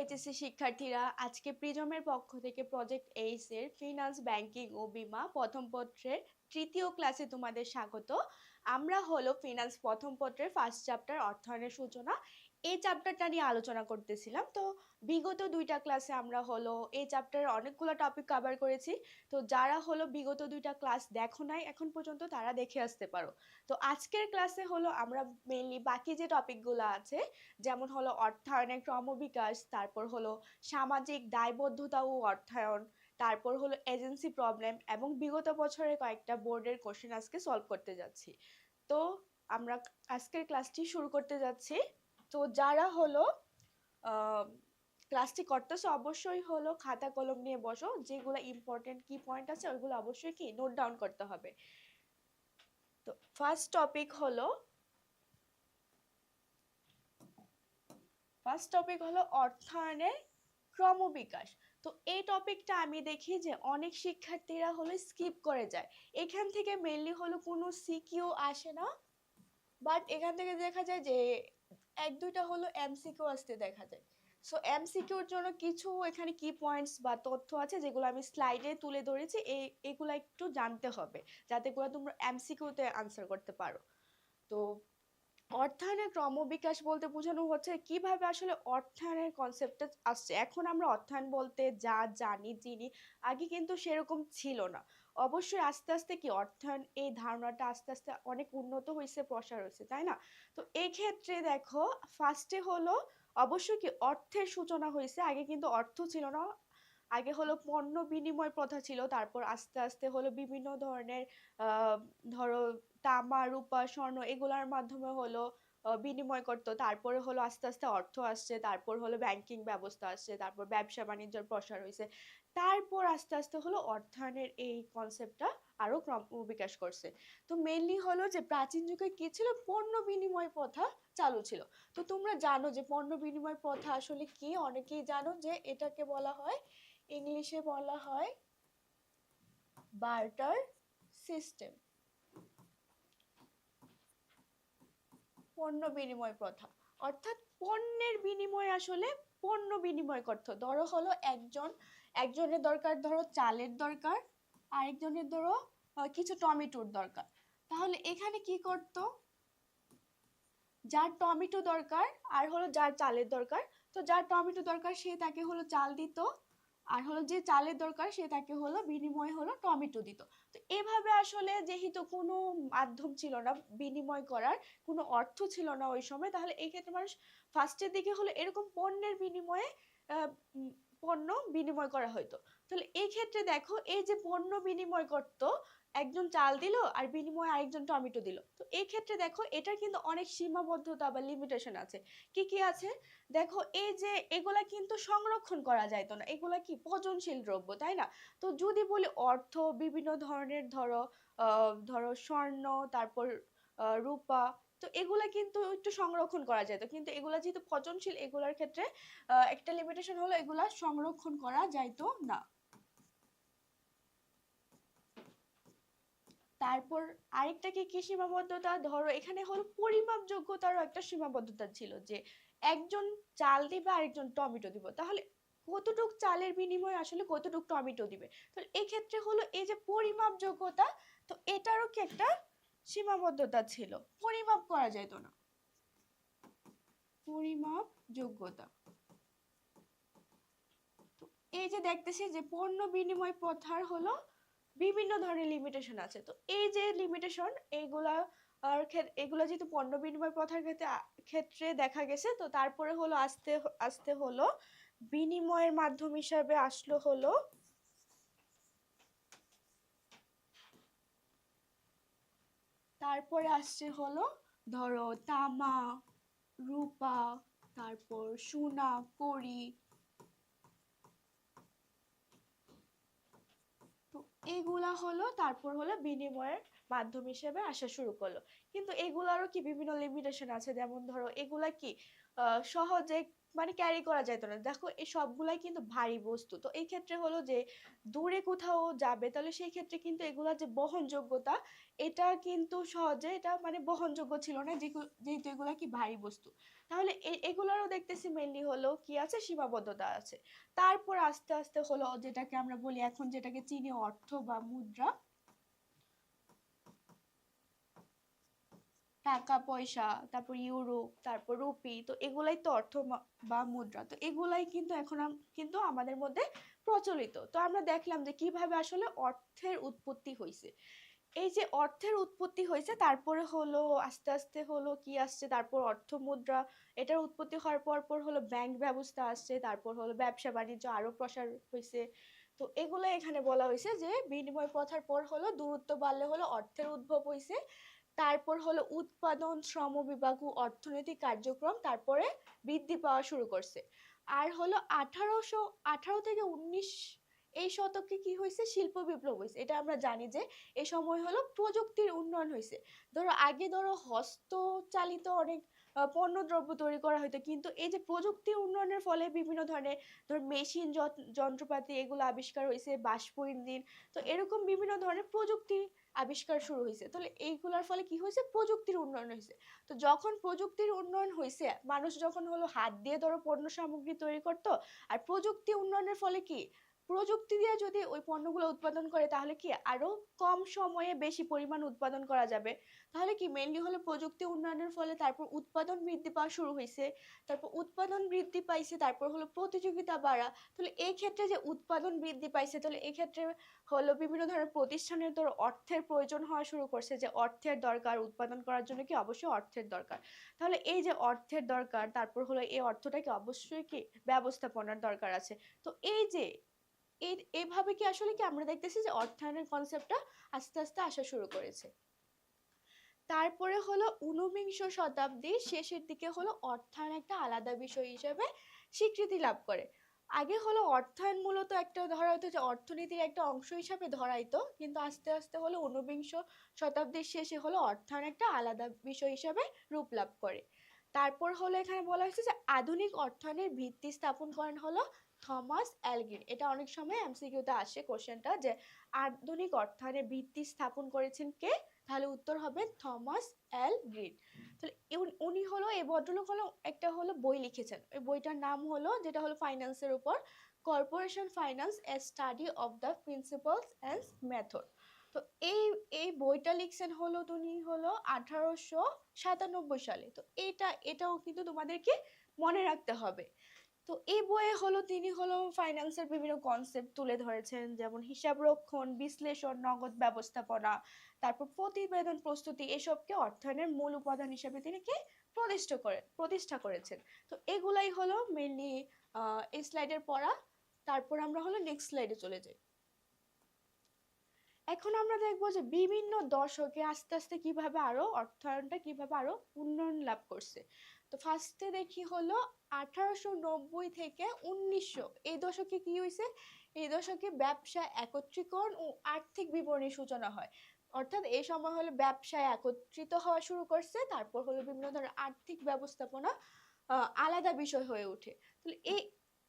HSC শিক্ষার্থীরা, আজকে প্রিজমের পক্ষ থেকে প্রজেক্ট এইস এর ফিনান্স, ব্যাংকিং ও বীমা প্রথম পত্রের তৃতীয় ক্লাসে তোমাদের স্বাগত। আমরা হলো ফিনান্স প্রথম পত্রের ফার্স্ট চ্যাপ্টার অর্থায়নের সূচনা এই চ্যাপ্টারটা নিয়ে আলোচনা করতেছিলাম। তো বিগত দুইটা ক্লাসে আমরা হলো এই চ্যাপ্টারের অনেকগুলো টপিক কভার করেছি। তো যারা হলো বিগত দুইটা ক্লাস দেখো নাই এখন পর্যন্ত তারা দেখে আসতে পারো। তো আজকের ক্লাসে হলো আমরা মেইনলি বাকি যে টপিকগুলো আছে, যেমন হলো অর্থায়নের ক্রমবিকাশ, তারপর হলো সামাজিক দায়বদ্ধতা ও অর্থায়ন, তারপর হলো এজেন্সি প্রবলেম এবং বিগত বছরের কয়েকটা বোর্ডের কোশ্চেন আজকে সলভ করতে যাচ্ছি। তো আমরা আজকের ক্লাসটি শুরু করতে যাচ্ছি। তো যারা হলো ক্লাসটি করতেছো অবশ্যই হলো খাতা কলম নিয়ে বসো, যেগুলো ইম্পর্টেন্ট কি পয়েন্ট আছে ওইগুলো অবশ্যই কি নোট ডাউন করতে হবে। তো ফার্স্ট টপিক হলো অর্থায়নের ক্রমবিকাশ। তো এই টপিকটা আমি দেখি যে অনেক শিক্ষার্থীরা হলো স্কিপ করে যায়। এখান থেকে মেইনলি হলো কোনো সিকিউ আসে না, বাট এখান থেকে দেখা যায় যে এক দুইটা হলো এমসিকিউ আসতে দেখা যায়। সো এমসিকিউর জন্য কিছু এখানে কি পয়েন্টস বা তথ্য আছে যেগুলো আমি স্লাইডে তুলে ধরেছি, এগুলো একটু জানতে হবে যাতে করে তোমরা এমসিকিউতে আনসার করতে পারো। তো অর্থায়নের ক্রমবিকাশ বলতে বোঝানো হচ্ছে কিভাবে আসলে অর্থায়নের কনসেপ্টটা আসছে। এখন আমরা অর্থায়ন বলতে যা জানি চিনি, আগে কিন্তু সেরকম ছিল না। অবশ্যই আস্তে আস্তে কি অর্থায়ন এই ধারণাটা আস্তে আস্তে অনেক উন্নত হয়েছে, প্রসার হয়েছে, তাই না? তো এই ক্ষেত্রে দেখো ফার্স্টে হলো অবশ্যই কি অর্থের সূচনা হয়েছে। আগে কিন্তু অর্থ ছিল না, আগে হলো পণ্য বিনিময় প্রথা ছিল। তারপর আস্তে আস্তে হলো বিভিন্ন ধরনের ধরো তামা, রূপা, স্বর্ণ এগুলার মাধ্যমে হলো বিনিময় করতো। তারপরে হলো আস্তে আস্তে অর্থ আসছে, তারপর হলো ব্যাংকিং ব্যবস্থা আসছে, তারপর ব্যবসা বাণিজ্যের প্রসার হয়েছে। তারপর আস্তে আস্তে হলো অর্থায়নের এই কনসেপ্টটা আরো বিকাশ করছে। তো মেইনলি হলো যে প্রাচীন যুগে কি ছিল, পণ্য বিনিময় প্রথা চালু ছিল। তো তোমরা জানো যে পণ্য বিনিময় প্রথা আসলে কি, অনেকেই জানো যে এটাকে বলা হয়, ইংলিশে বলা হয় বার্টার সিস্টেম, পণ্য বিনিময় প্রথা। অর্থাৎ পণ্যের বিনিময় আসলে পণ্য বিনিময় করতো। ধরো হলো একজনের দরকার, ধরো চালের দরকার, আরেকজনের ধরো কিছু টমেটোর দরকার। তাহলে এখানে কি করতো, যার টমেটো দরকার আর হলো যার চালের দরকার, তো যার টমেটো দরকার সে তাকে হলো চাল দিত, আর হলো যে চালের দরকার সে তাকে হলো বিনিময়ে হলো টমেটো দিত। তো এভাবে আসলে যেহেতু কোনো মাধ্যম ছিল না বিনিময় করার, কোনো অর্থ ছিল না ওই সময়, তাহলে এই ক্ষেত্রে মানুষ ফার্স্টের দিকে হলো এরকম পণ্যের বিনিময়ে পণ্য বিনিময় করা হতো। তাহলে এই ক্ষেত্রে দেখো এই যে পণ্য বিনিময় করতো, একজন চাল দিল আর বিনিময়ে আরেকজন টমেটো দিল। তো এই ক্ষেত্রে দেখো এটার কিন্তু অনেক সীমাবদ্ধতা বা লিমিটেশন আছে। কি কি আছে দেখো, এই যে এগুলা কিন্তু সংরক্ষণ করা যাইতো না, এগুলা কি পচনশীল দ্রব্য, তাই না? তো যদি বলি অর্থ বিভিন্ন ধরনের, ধরো স্বর্ণ, তারপর রূপা, তো এগুলা কিন্তু একটু সংরক্ষণ করা যেত, কিন্তু এগুলা যেহেতু পচনশীল এগুলার ক্ষেত্রে একটা লিমিটেশন হলো এগুলা সংরক্ষণ করা যাইতো না। তারপর আরেকটা কি সীমাবদ্ধতা, ধরো এখানে হলো পরিমাপ যোগ্যতারও একটা সীমাবদ্ধতা ছিল, যে একজন চাল দিবে আরেকজন টমেটো দিব, তাহলে কতটুক চালের বিনিময়ে আসলে কতটুক টমেটো দিবে। তো এই ক্ষেত্রে হলো এই যে পরিমাপ যোগ্যতা, তো এটারও কি একটা সীমাবদ্ধতা ছিল, পরিমাপ করা যেত না, পরিমাপ যোগ্যতা। তো এই যে দেখতেছি যে পণ্য বিনিময় প্রথার হলো বিভিন্ন ধরনের লিমিটেশন আছে। তো এই যে লিমিটেশন এগুলা যেহেতু পণ্য বিনিময় প্রথার ক্ষেত্রে দেখা গেছে, তো তারপরে হলো আস্তে আস্তে হলো বিনিময়ের মাধ্যম হিসাবে আসলো হলো তারপরে আসছে হলো ধরো তামা, রূপা, তারপর সোনা, কড়ি। তো এগুলা হলো তারপর হলো বিনিময়ের মাধ্যম হিসেবে আসা শুরু করলো। কিন্তু এগুলারও কি বিভিন্ন লিমিটেশন আছে, যেমন ধরো এগুলা কি সহজে মানে ক্যারি করা যেত না। দেখো এই সবগুলাই কিন্তু ভারী বস্তু, তো এই ক্ষেত্রে হলো যে দূরে কোথাও যাবে তাহলে সেই ক্ষেত্রে কিন্তু এগুলা যে বহনযোগ্যতা এটা কিন্তু সহজে এটা মানে বহনযোগ্য ছিল না, যেহেতু এগুলা কি ভারী বস্তু। তাহলে এগুলোরও দেখতেছি মেনলি হলো কি আছে, সীমাবদ্ধতা আছে। তারপর আস্তে আস্তে হলো যেটাকে আমরা বলি এখন যেটাকে চিনি অর্থ বা মুদ্রা, টাকা পয়সা, তারপর ইউরো, তারপর রুপি, তো এগুলাই তো অর্থ বা মুদ্রা। তো এগুলাই কিন্তু এখন কিন্তু আমাদের মধ্যে প্রচলিত। তো আমরা দেখলাম যে কিভাবে আসলে অর্থের উৎপত্তি হয়েছে। এই যে অর্থের উৎপত্তি হয়েছে তারপরে হলো আস্তে আস্তে হলো কি আসছে, তারপর অর্থ মুদ্রা, এটার উৎপত্তি হওয়ার পর হলো ব্যাংক ব্যবস্থা আসছে, তারপর হলো ব্যবসা বাণিজ্য আরো প্রসার হয়েছে। তো এগুলো এখানে বলা হয়েছে যে বিনিময় প্রথার পর হলো দূরত্ব বাড়লে হলো অর্থের উদ্ভব হয়েছে। তারপর হলো উৎপাদন, শ্রম বিভাগ ও অর্থনৈতিক কার্যক্রম তারপরে বৃদ্ধি পাওয়া শুরু করছে। আর হলো 1818 থেকে 19 এই শতকে কি হয়েছে, শিল্প বিপ্লব হয়েছে। এটা আমরা জানি যে এই সময় হলো প্রযুক্তির উন্নয়ন হয়েছে। ধরো আগে ধরো হস্তচালিত অনেক পণ্য দ্রব্য তৈরি করা হতো, কিন্তু এই যে প্রযুক্তির উন্নয়নের ফলে বিভিন্ন ধরনের ধর মেশিন যন্ত্রপাতি এগুলো আবিষ্কার হয়েছে, বাষ্প ইঞ্জিন, তো এরকম বিভিন্ন ধরনের প্রযুক্তি আবিষ্কার শুরু হয়েছে। তাহলে এইগুলোর ফলে কি হয়েছে, প্রযুক্তির উন্নয়ন হয়েছে। তো যখন প্রযুক্তির উন্নয়ন হয়েছে, মানুষ যখন হলো হাত দিয়ে ধরো পণ্য সামগ্রী তৈরি করতো, আর প্রযুক্তি উন্নয়নের ফলে কি প্রযুক্তি দিয়ে যদি ওই পণ্যগুলো উৎপাদন করে তাহলে কি আরো কম সময়ে বেশি পরিমাণ উৎপাদন করা যাবে। তাহলে কি মেইনলি হলো প্রযুক্তি উন্নয়নের ফলে তারপর উৎপাদন বৃদ্ধি পাওয়া শুরু হয়েছে, তারপর উৎপাদন বৃদ্ধি পাইছে, তারপর হলো প্রতিযোগিতা বাড়া। তাহলে এই ক্ষেত্রে যে উৎপাদন বৃদ্ধি পাইছে, তাহলে এই ক্ষেত্রে হলো বিভিন্ন ধরনের প্রতিষ্ঠানের তোর অর্থের প্রয়োজন হওয়া শুরু করছে, যে অর্থের দরকার, উৎপাদন করার জন্য কি অবশ্যই অর্থের দরকার। তাহলে এই যে অর্থের দরকার, তারপর হলো এই অর্থটাকে অবশ্যই কি ব্যবস্থাপনার দরকার আছে। তো এই যে এইভাবে কি আসলে কি আমরা দেখতেছি যে অর্থায়নের কনসেপ্টটা আস্তে আস্তে আসা শুরু করেছে। তারপরে হলো ঊনবিংশ শতাব্দীর শেষের দিকে হলো অর্থায়ন একটা আলাদা বিষয় হিসেবে স্বীকৃতি লাভ করে। আগে হলো অর্থায়ন মূলত একটা ধরা হতো যে অর্থনীতির একটা অংশ হিসাবে ধরাইতো, কিন্তু আস্তে আস্তে হলো ঊনবিংশ শতাব্দীর শেষে হলো অর্থায়ন একটা আলাদা বিষয় হিসাবে রূপ লাভ করে। তারপর হলো এখানে বলা হয়েছে যে আধুনিক অর্থায়নের ভিত্তি স্থাপন করেন হলো থমাস অ্যালগিন। এটা অনেক সময় এমসিকিউতে আসে কোশ্চেনটা, যে আধুনিক অর্থায়নের ভিত্তি স্থাপন করেছেন কে, তাহলে উত্তর হবে থমাস এল গ্রিন। তাহলে উনি হলো এই ভদ্রলোক হলো একটা হলো বই লিখেছেন, ওই বইটার নাম হলো যেটা হলো ফাইন্যান্সের উপর, corporation finance a study of the principles and method. তো এই এই বইটা লিখছেন হলো উনি হলো 1897 সালে। তো এটাও কিন্তু তোমাদেরকে মনে রাখতে হবে। তো এই বইয়ে হলো তিনি হলো ফাইন্যান্সের বিভিন্ন কনসেপ্ট তুলে ধরেছেন, যেমন হিসাব রক্ষণ, বিশ্লেষণ, নগদ ব্যবস্থাপনা, তারপর প্রতিবেদন প্রস্তুতি, এসবকে অর্থায়নের মূল উপাদান হিসেবে তিনি কি প্রতিষ্ঠা করেছেন। তো এগুলাই হলো মেইনলি এই স্লাইডের পড়া। তারপর আমরা হলো নেক্সট স্লাইডে চলে যাই। এখন আমরা দেখবো যে বিভিন্ন দশকে আস্তে আস্তে কিভাবে আরো অর্থায়নটা কিভাবে আরো উন্নয়ন লাভ করছে। তো ফার্স্টে দেখি হলো 1890 থেকে 1900 এই দশকে কি হয়েছে, এই দশকে ব্যবসা একত্রীকরণ ও আর্থিক বিবরণীর সূচনা হয়। অর্থাৎ এই সময় হলো ব্যবসায় একত্রিত হওয়া শুরু করছে, তারপর হলো বিভিন্ন ধরনের আর্থিক ব্যবস্থাপনা আলাদা বিষয় হয়ে ওঠে। তাহলে এই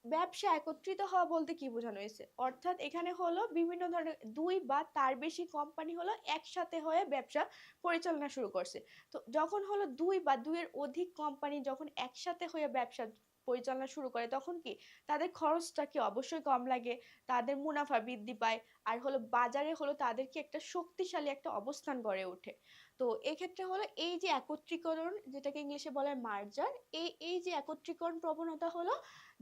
ব্যবসা একত্রিত হওয়া বলতে কি বোঝানো হয়েছে, অর্থাৎ এখানে হলো বিভিন্ন ধরনের দুই বা তার বেশি কোম্পানি হলো একসাথে হয়ে ব্যবসা পরিচালনা শুরু করছে। তো যখন হলো দুই বা দুইয়ের অধিক কোম্পানি যখন একসাথে হয়ে ব্যবসা পরিচালনা শুরু করে, তখন কি তাদের খরচটা কি অবশ্যই কম লাগে, তাদের মুনাফা বৃদ্ধি পায়, আর হলো বাজারে হলো তাদের কি একটা শক্তিশালী একটা অবস্থান গড়ে ওঠে। তো এক্ষেত্রে হলো এই যে একত্রীকরণ, যেটাকে ইংলিশে বলা হয় মার্জার, এই যে একত্রীকরণ প্রবণতা হলো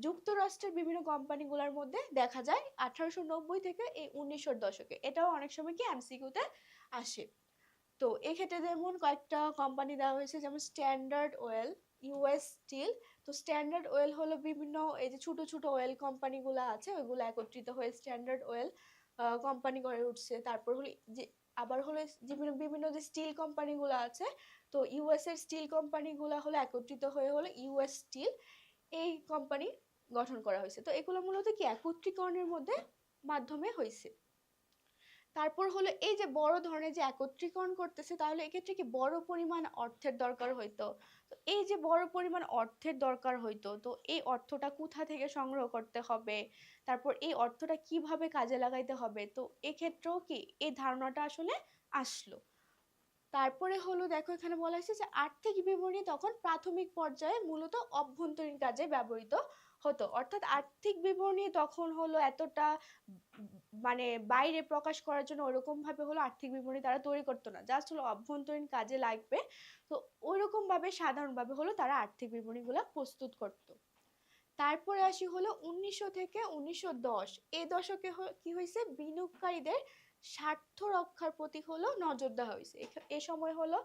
যুক্তরাষ্ট্রের বিভিন্ন কোম্পানিগুলোর মধ্যে দেখা যায় 1890 থেকে এই 1900 দশকে। এটাও অনেক সময় কি এমসিকিউতে আসে। তো এক্ষেত্রে যেমন কয়েকটা কোম্পানি দেওয়া হয়েছে, যেমন স্ট্যান্ডার্ড অয়েল, ইউএস স্টিল। তো স্ট্যান্ডার্ড অয়েল হলো বিভিন্ন এই যে ছোট ছোট অয়েল কোম্পানিগুলো আছে ওইগুলো একত্রিত হয়ে স্ট্যান্ডার্ড অয়েল কোম্পানি গড়ে উঠছে। তারপর হলো যে আবার হলো বিভিন্ন যে স্টিল কোম্পানিগুলো আছে, তো ইউএস এর স্টিল কোম্পানিগুলো হলো একত্রিত হয়ে হলো ইউএস স্টিল এই কোম্পানি গঠন করা হয়েছে। তো এগুলো মূলত কি একত্রীকরণের মধ্যে মাধ্যমে হয়েছে। তারপর হলো এই যে বড় ধরনের যে একত্রীকরণ করতেছে, তাহলে এক্ষেত্রে কি বড় পরিমাণ অর্থের দরকার হইতো। তো এই যে বড় পরিমাণ অর্থের দরকার হইতো, তো এই অর্থটা কোথা থেকে সংগ্রহ করতে হবে, তারপর এই অর্থটা কিভাবে কাজে লাগাইতে হবে, তো এক্ষেত্রেও কি এই ধারণাটা আসলে আসলো। তারপরে হলো দেখো এখানে বলা হয়েছে যে আর্থিক বিবরণী তখন প্রাথমিক পর্যায়ে মূলত অভ্যন্তরীণ কাজে ব্যবহৃত হতো, অর্থাৎ আর্থিক বিবরণী তখন হলো এতটা মানে বাইরে প্রকাশ করার জন্য ওরকম ভাবে হলো আর্থিক বিবরণী তারা তৈরি করতো না, জাস্ট হলো অভ্যন্তরীণ কাজে লাগবে, তো ওইরকম ভাবে সাধারণভাবে হলো তারা আর্থিক বিবরণীগুলো প্রস্তুত করতো। তারপরে আসি হলো 1900 থেকে 1910 এই দশকে কি হয়েছে, বিনিয়োগকারীদের স্বার্থ রক্ষার প্রতি হলো নজর দেওয়া হয়েছে। এ সময় হলো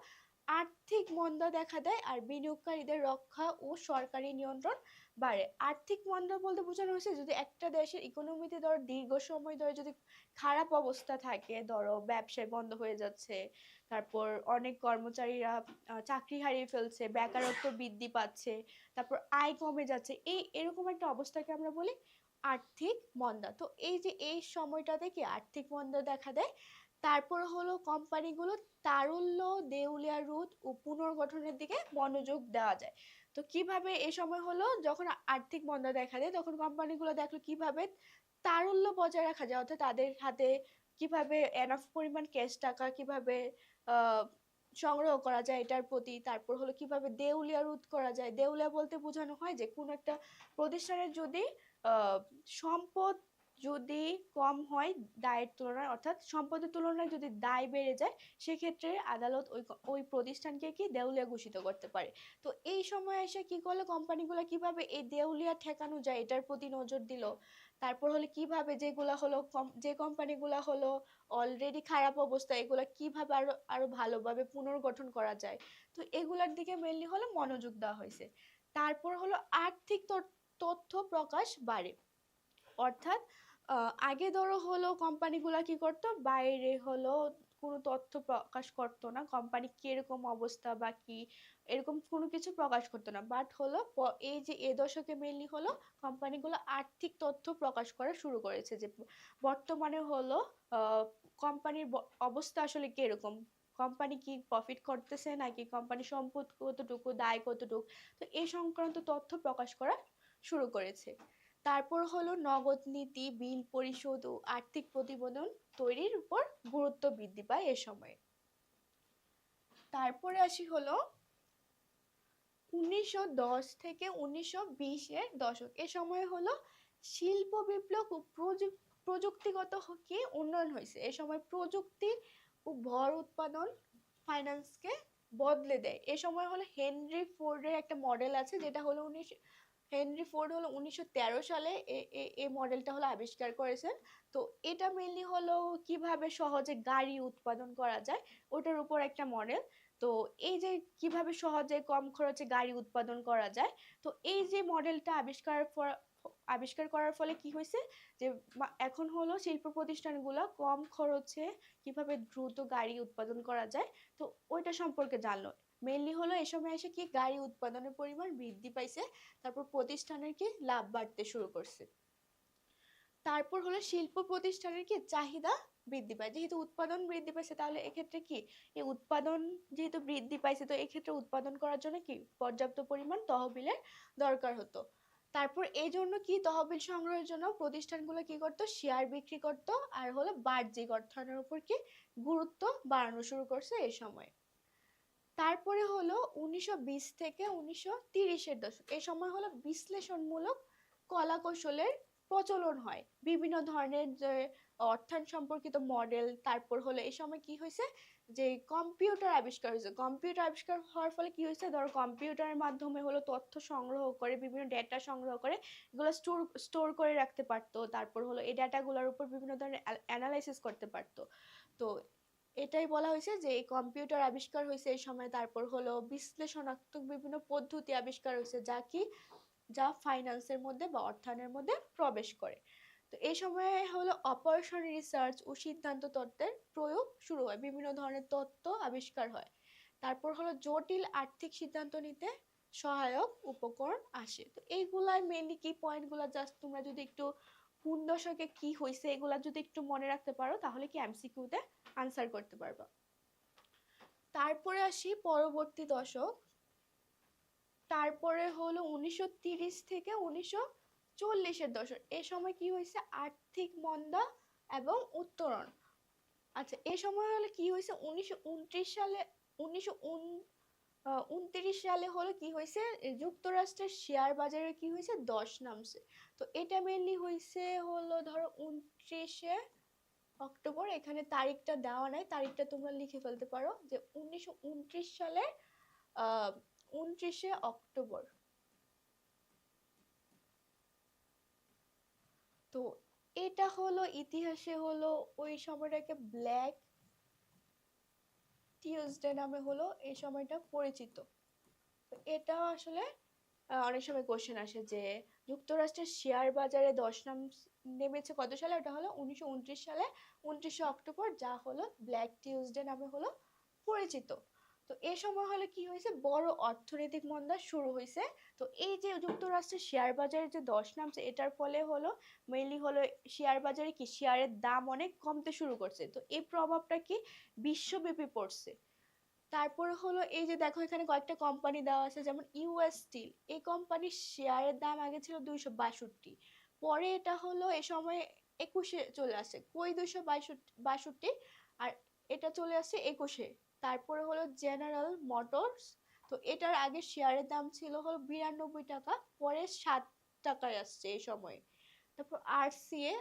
আর্থিক মন্দা দেখা দেয় আর বিনিয়োগকারীদের রক্ষা ও সরকারি নিয়ন্ত্রণ বাড়ে। আর্থিক মন্দা বলতে বোঝানো হয়েছে যদি একটা দেশের ইকোনমিতে ধরো দীর্ঘ সময় ধরে যদি খারাপ অবস্থা থাকে, ধরো ব্যবসায় বন্ধ হয়ে যাচ্ছে, তারপর অনেক কর্মচারীরা চাকরি হারিয়ে ফেলছে, বেকারত্ব বৃদ্ধি পাচ্ছে, তারপর আয় কমে যাচ্ছে, এরকম একটা অবস্থাকে আমরা বলি আর্থিক মন্দা। তো এই যে এই সময়টাতে কি আর্থিক মন্দা দেখা দেয়। তারপর হলো কোম্পানিগুলো তারল্য, দেউলিয়া রোধ ও পুনর্গঠনের দিকে মনোযোগ দেওয়া যায়। তো কিভাবে এই সময় হলো যখন আর্থিক মন্দা দেখা দেয়, তখন কোম্পানিগুলো দেখলো কিভাবে তারল্য বজায় রাখা যায়, অর্থাৎ তাদের হাতে কিভাবে এনাফ পরিমাণ ক্যাশ টাকা কিভাবে আহ সংগ্রহ করা যায় এটার প্রতি। তারপর হলো কিভাবে দেউলিয়া রোধ করা যায়। দেউলিয়া বলতে বোঝানো হয় যে কোন একটা প্রতিষ্ঠানের যদি আহ সম্পদ যদি কম হয় দায়ের তুলনায়, অর্থাৎ সম্পদের তুলনায় যদি দায় বেড়ে যায়, সেক্ষেত্রে আদালত ওই প্রতিষ্ঠানকে কি দেউলিয়া ঘোষিত করতে পারে। তো এই সময় এসে কি করলো কোম্পানিগুলো, কিভাবে এই দেউলিয়া ঠেকানো যায় এটার প্রতি নজর দিল। তারপর হলো কিভাবে যেগুলা হলো যে কোম্পানিগুলা হলো অলরেডি খারাপ অবস্থা, এগুলা কিভাবে আরো আরো ভালোভাবে পুনর্গঠন করা যায়, তো এগুলার দিকে মেইনলি হলো মনোযোগ দেওয়া হয়েছে। তারপর হলো আর্থিক তথ্য প্রকাশ বাড়ে, অর্থাৎ আগে ধরো হলো কোম্পানিগুলা কি করতো, বাইরে হলো কোনো তথ্য প্রকাশ করতো না, কোম্পানি কিরকম অবস্থা বা কি এরকম কোনো কিছু প্রকাশ করতো না, বাট হলো এই যে এ দশকে মেইনলি হলো কোম্পানিগুলো আর্থিক তথ্য প্রকাশ করা শুরু করেছে, যে বর্তমানে হলো কোম্পানির অবস্থা আসলে কিরকম, কোম্পানি কি প্রফিট করতেছে নাকি কোম্পানির সম্পদ কতটুকু, দায় কতটুকু, তো এই সংক্রান্ত তথ্য প্রকাশ করা শুরু করেছে। তারপর হলো নগদ নীতি, বিল পরিশোধ ও আর্থিক প্রতিবেদন তৈরির উপর গুরুত্ব বৃদ্ধি পায় এ সময়ে। তারপরে আসি হলো 1910 থেকে 1920 এর দশক, এ সময় হলো শিল্প বিপ্লব ও প্রযুক্তিগত কি উন্নয়ন হয়েছে। এ সময় প্রযুক্তি ও ভর উৎপাদন ফাইন্যান্সকে বদলে দেয়। এ সময় হলো হেনরি ফোর্ডের একটা মডেল আছে, যেটা হলো হেনরি ফোর্ড হলো 1913 সালে এই মডেলটা হলো আবিষ্কার করেছেন। তো এটা মেইনলি হলো কিভাবে সহজে গাড়ি উৎপাদন করা যায় ওটার উপর একটা মডেল। তো এই যে কিভাবে সহজে কম খরচে গাড়ি উৎপাদন করা যায়, তো এই যে মডেলটা আবিষ্কার করার ফলে কি হয়েছে, যে এখন হলো শিল্প প্রতিষ্ঠানগুলো কম খরচে কিভাবে দ্রুত গাড়ি উৎপাদন করা যায়, তো ওইটা সম্পর্কে জানলো। মেইনলি হলো এই সময় এসে কি গাড়ি উৎপাদনের পরিমাণ বৃদ্ধি পাইছে, তারপর প্রতিষ্ঠানের কি লাভ বাড়তে শুরু করছে। তারপর হলো শিল্প প্রতিষ্ঠানের কি চাহিদা বৃদ্ধি পায়, যেহেতু উৎপাদন বৃদ্ধি পাইছে, তাহলে এক্ষেত্রে কি এই উৎপাদন যেহেতু বৃদ্ধি পাইছে, তো এক্ষেত্রে উৎপাদন করার জন্য কি পর্যাপ্ত পরিমাণ তহবিলের দরকার হতো। তারপর এই জন্য কি তহবিল সংগ্রহের জন্য প্রতিষ্ঠানগুলো কি করতো, শেয়ার বিক্রি করতো, আর হলো বাহ্যিক অর্থায়নের উপর কি গুরুত্ব বাড়ানো শুরু করছে এই সময়। তারপরে হলো 1920 থেকে 1930 এর দশক, এই সময় হলো বিশ্লেষণমূলক কলা কৌশলের প্রচলন হয়, বিভিন্ন ধরনের যে অর্থায়ন সম্পর্কিত মডেল। তারপর হলো এই সময় কি হয়েছে, যে কম্পিউটার আবিষ্কার হয়েছে। কম্পিউটার আবিষ্কার হওয়ার ফলে কি হয়েছে, ধরো কম্পিউটারের মাধ্যমে হলো তথ্য সংগ্রহ করে, বিভিন্ন ডেটা সংগ্রহ করে এগুলো স্টোর করে রাখতে পারতো। তারপর হলো এই ডেটাগুলোর উপর বিভিন্ন ধরনের অ্যানালাইসিস করতে পারতো। তো এটাই বলা হয়েছে যে এই কম্পিউটার আবিষ্কার হয়েছে এই সময়। তারপর হলো বিশ্লেষণাত্মক বিভিন্ন পদ্ধতি আবিষ্কার হয়েছে, যা ফাইন্যান্সের মধ্যে বা অর্থায়নের মধ্যে প্রবেশ করে। তো এই সময়ে হলো অপারেশন রিসার্চ ও সিদ্ধান্ত তত্ত্বের প্রয়োগ শুরু হয়, বিভিন্ন ধরনের তত্ত্ব আবিষ্কার হয়। তারপর হলো জটিল আর্থিক সিদ্ধান্ত নিতে সহায়ক উপকরণ আসে। তো এইগুলাই মেইনলি কি পয়েন্টগুলো, জাস্ট তোমরা যদি একটু কোন দশকে কি হয়েছে এগুলা যদি একটু মনে রাখতে পারো তাহলে কি এমসিকিউতে আনসার করতে পারবা। তারপরে আসি পরবর্তী দশক, তারপরে হলো 1930 থেকে 1940-এর দশক। এ সময় কি হয়েছে, আর্থিক মন্দা এবং উত্তরণ। আচ্ছা, এ সময় হলো কি হয়েছে, 1929 সালে 1929 সালে হলো কি হয়েছে, যুক্তরাষ্ট্রের শেয়ার বাজারে কি হয়েছে, দশ নামছে। তো এটা মেনলি হয়েছে হলো ধরো 29শে অক্টোবর, এখানে তারিখটা দেওয়া নাই, তারিখটা তোমরা লিখে ফেলতে পারো যে 1929 সালে 29শে অক্টোবর। তো এটা হলো ইতিহাসে হলো ওই সময়টাকে ব্ল্যাক টিউসডে নামে হলো এই সময়টা পরিচিত। তো এটা আসলে অনেক সময় কোশ্চেন আসে যে যুক্তরাষ্ট্রের শেয়ার বাজারে দশ নাম নেমেছে কত সালে, ওটা হলো 1929 সালে 29শে অক্টোবর, যা হলো ব্ল্যাক টিউসডে নামে হলো পরিচিত। তো এই সময় হলে কি হয়েছে, বড় অর্থনৈতিক মন্দা শুরু হয়েছে। তো এই যে যুক্তরাষ্ট্রের শেয়ার বাজারে যে দশ নামছে, এটার ফলে হলো মেইনলি হলো শেয়ার বাজারে কি শেয়ারের দাম অনেক কমতে শুরু করছে। তো এই প্রভাবটা কি বিশ্বব্যাপী পড়ছে। তারপরে হলো এই যে দেখো এখানে কয়েকটা কোম্পানি দেওয়া আছে, যেমন ইউএস স্টিল, এই কোম্পানির শেয়ারের দাম আগে ছিল 262, পরে এটা হলো এই সময় 21-এ চলে আসে, কই 262, আর এটা চলে আসে 21-এ। তারপরে হলো জেনারেল মোটরস, তো এটার আগে শেয়ারের দাম ছিল হলো 92 টাকা, পরে 7 টাকায় আসছে এই সময়। তারপর আরসিএ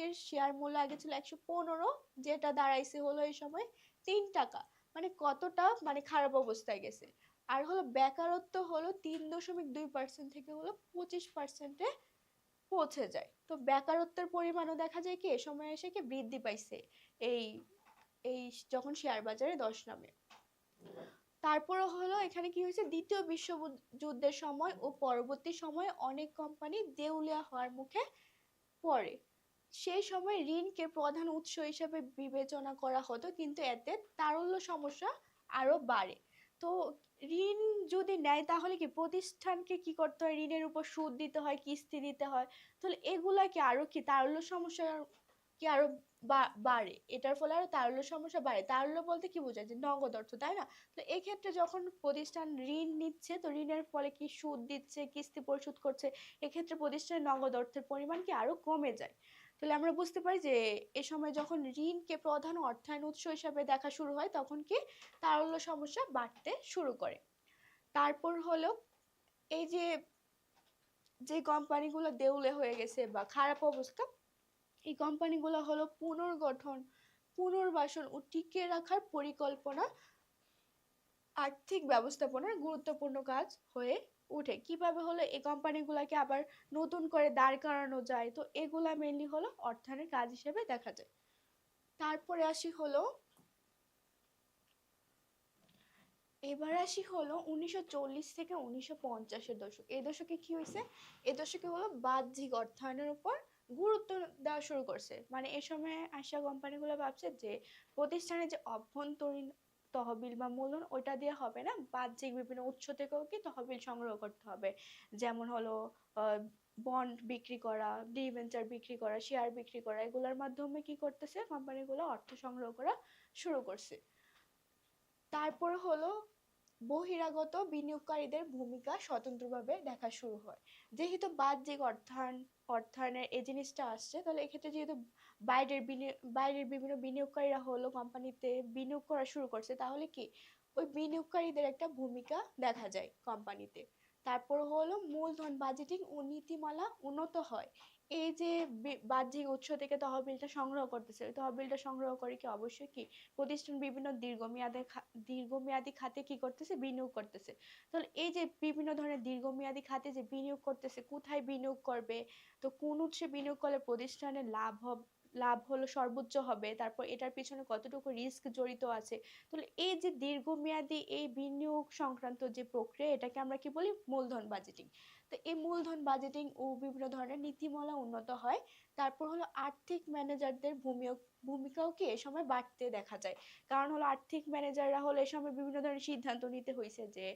এর শেয়ার মূল্য আগে ছিল 115, যেটা দাঁড়াইছে হলো এই সময় 3 টাকা। মানে কতটা মানে খারাপ অবস্থায় গেছে। আর হলো বেকারত্ব হলো 3.2% থেকে হলো 25%-এ পৌঁছে যায়। তো বেকারত্বের পরিমাণও দেখা যায় কি এ সময় এসে কি বৃদ্ধি পাইছে এই এই যখন শেয়ার বাজারে দশ নামে। তারপরে হলো এখানে কি হয়েছে, দ্বিতীয় বিশ্বযুদ্ধের সময় ও পরবর্তী সময়ে অনেক কোম্পানি দেউলিয়া হওয়ার মুখে পড়ে। সেই সময় ঋণকে প্রধান উৎস হিসেবে বিবেচনা করা হতো, কিন্তু এতে তারল্য সমস্যা আরো বাড়ে। তো ঋণ যদি নেয় তাহলে কি প্রতিষ্ঠানকে কি করতে হয়, ঋণের উপর সুদ দিতে হয়, কিস্তি দিতে হয়। তাহলে এগুলা কি আরো কি তারল্য সমস্যা কি আরো বাড়ে, এটার ফলে আরো তারল্য সমস্যা বাড়ে। তারল্য বলতে কি বোঝায়, যে নগদ অর্থ, তাই না? তো এই ক্ষেত্রে যখন প্রতিষ্ঠান ঋণ নিচ্ছে, তো ঋণের ফলে কি সুদ দিচ্ছে, কিস্তি পরিশোধ করছে, এক্ষেত্রে প্রতিষ্ঠানের নগদ অর্থের পরিমাণ কি আরো কমে যায়। তাহলে আমরা বুঝতে পারি যে এ সময় যখন ঋণকে প্রধান অর্থায়ন উৎস হিসাবে দেখা শুরু হয়, তখন কি তারল্য সমস্যা বাড়তে শুরু করে। তারপর হলো এই যে যে কোম্পানিগুলো দেউলে হয়ে গেছে বা খারাপ অবস্থা, এই কোম্পানিগুলো হলো পুনর্গঠন, পুনর্বাসন ও টিকিয়ে রাখার পরিকল্পনা, আর্থিক ব্যবস্থাপনার গুরুত্বপূর্ণ কাজ হয়ে উঠে। কিভাবে হলো এই কোম্পানিগুলোকে আবার নতুন করে দাঁড় করানো যায়, তো এগুলা মেনলি হলো অর্থায়নের কাজ হিসেবে দেখা যায়। তারপরে আসি হলো এবার আসি হলো 1940 থেকে 1950-এর দশক। এই দশকে কি হয়েছে, এই দশকে হলো বাহ্যিক অর্থায়নের উপর গুরুত্ব দেওয়া শুরু করছে। মানে এই সময় আসিয়া কোম্পানিগুলো ভাবছে যে প্রতিষ্ঠানের যে অভ্যন্তরীণ তহবিল বা মূলধন ওইটা দিয়ে হবে না, বাহ্যিক বিভিন্ন উৎস থেকেও কি তহবিল সংগ্রহ করতে হবে। যেমন হলো বন্ড বিক্রি করা, ডিবেঞ্চার বিক্রি করা, শেয়ার বিক্রি করা, এগুলোর মাধ্যমে কি করতেছে কোম্পানিগুলো অর্থ সংগ্রহ করা শুরু করছে। তারপর হলো বহিরাগত বিনিয়োগকারীদের ভূমিকা স্বতন্ত্রভাবে দেখা শুরু হয়। যেহেতু বাহ্যিক অর্থায়নের এই জিনিসটা আসছে, তাহলে এক্ষেত্রে যেহেতু বাইরের বিভিন্ন বিনিয়োগকারীরা হলো কোম্পানিতে বিনিয়োগ করা শুরু করছে, তাহলে কি ওই বিনিয়োগকারীদের একটা ভূমিকা দেখা যায় কোম্পানিতে। তারপর হলো মূলধন বাজেটিং ও নীতিমালা উন্নত হয়। এই যে বাহ্যিক উৎস থেকে তহবিলটা সংগ্রহ করতেছে, তহবিলটা সংগ্রহ করে কি অবশ্যই কি প্রতিষ্ঠান বিভিন্ন দীর্ঘমেয়াদী খাতে কি করতেছে, বিনিয়োগ করতেছে। তাহলে এই যে বিভিন্ন ধরনের দীর্ঘমেয়াদী খাতে যে বিনিয়োগ করতেছে, কোথায় বিনিয়োগ করবে, তো কোন উৎসে বিনিয়োগ করলে প্রতিষ্ঠানের লাভ হলো সর্বোচ্চ হবে, তারপর এটার পিছনে কতটুকু রিস্ক জড়িত আছে। তাহলে এই যে দীর্ঘমেয়াদী এই বিনিয়োগ সংক্রান্ত যে প্রক্রিয়া, এটাকে আমরা কি বলি, মূলধন বাজেটিং। তো এই মূলধন বাজেটিং ও বিভিন্ন ধরনের নীতিমালা উন্নত হয়। তারপর হলো আর্থিক ম্যানেজারদের ভূমিকাও কি এই সময় বাড়তে দেখা যায়। কারণ হলো আর্থিক ম্যানেজাররা হলো এই সময় বিভিন্ন ধরনের সিদ্ধান্ত নিতে হয়েছে যে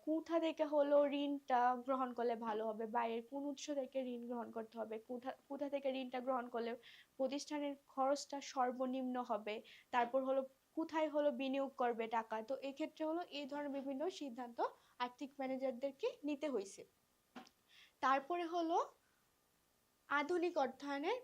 কোথা থেকে হলো ঋণটা গ্রহণ করলে ভালো হবে, বাইরের কোন উৎস থেকে ঋণ গ্রহণ করতে হবে, কোথা কোথা থেকে ঋণটা গ্রহণ করলে প্রতিষ্ঠানের খরচটা সর্বনিম্ন হবে, তারপর হলো কোথায় হলো বিনিয়োগ করবে টাকা। তো এই ক্ষেত্রে হলো এই ধরনের বিভিন্ন সিদ্ধান্ত আর্থিক ম্যানেজারদেরকে নিতে হয়েছে। তারপরে হলো আধুনিক অর্থায়নের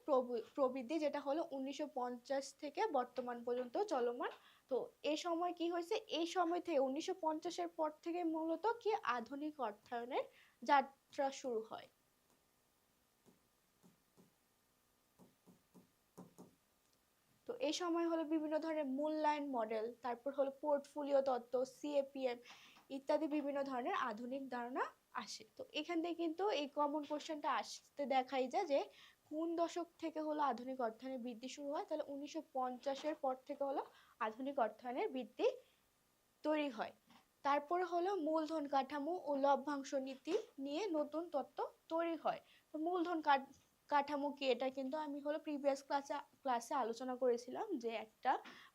প্রবৃদ্ধি, যেটা হলো 1950 থেকে বর্তমান পর্যন্ত চলমান। তো এই সময় কি হয়েছে, এই সময় থেকে 1950-এর পর থেকে মূলত কি আধুনিক অর্থায়নের যাত্রা শুরু হয়। তো এই সময় হলো বিভিন্ন ধরনের মূল্যায়ন মডেল, তারপর হলো পোর্টফোলিও তত্ত্ব, সিএপিএম ইত্যাদি বিভিন্ন ধরনের আধুনিক ধারণা আসে। তো এখান থেকে কিন্তু এই কমন কোশ্চেনটা আসতে দেখাই যায় যে কোন দশক থেকে হলো আধুনিক অর্থায়নের বৃদ্ধি শুরু হয়। তাহলে 1950-এর পর থেকে হলো আধুনিক অর্থায়নের বৃদ্ধি তৈরি হয়। তারপরে হলো মূলধন কাঠামো ও লভ্যাংশ নীতি নিয়ে নতুন তত্ত্ব তৈরি হয়। তো মূলধন কাঠামো কি, এটা কিন্তু আমি হলো প্রিভিয়াস ক্লাসে আলোচনা করেছিলাম যে একটা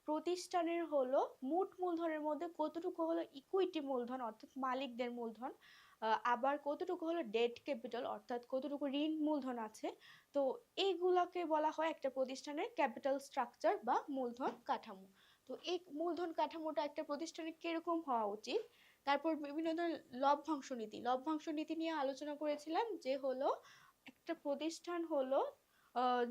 প্রতিষ্ঠানের হলো মোট মূলধনের মধ্যে কতটুকু হলো ইকুইটি মূলধন অর্থাৎ মালিকদের মূলধন, আবার কতটুকু হলো ডেট ক্যাপিটাল অর্থাৎ কতটুকু ঋণ মূলধন আছে। তো এইগুলাকে বলা হয় একটা প্রতিষ্ঠানের ক্যাপিটাল স্ট্রাকচার বা মূলধন কাঠামো। তো এই মূলধন কাঠামোটা একটা প্রতিষ্ঠানের কিরকম হওয়া উচিত। তারপর বিভিন্ন ধরনের লভ্যাংশ নীতি নিয়ে আলোচনা করেছিলাম যে হলো একটা প্রতিষ্ঠান হলো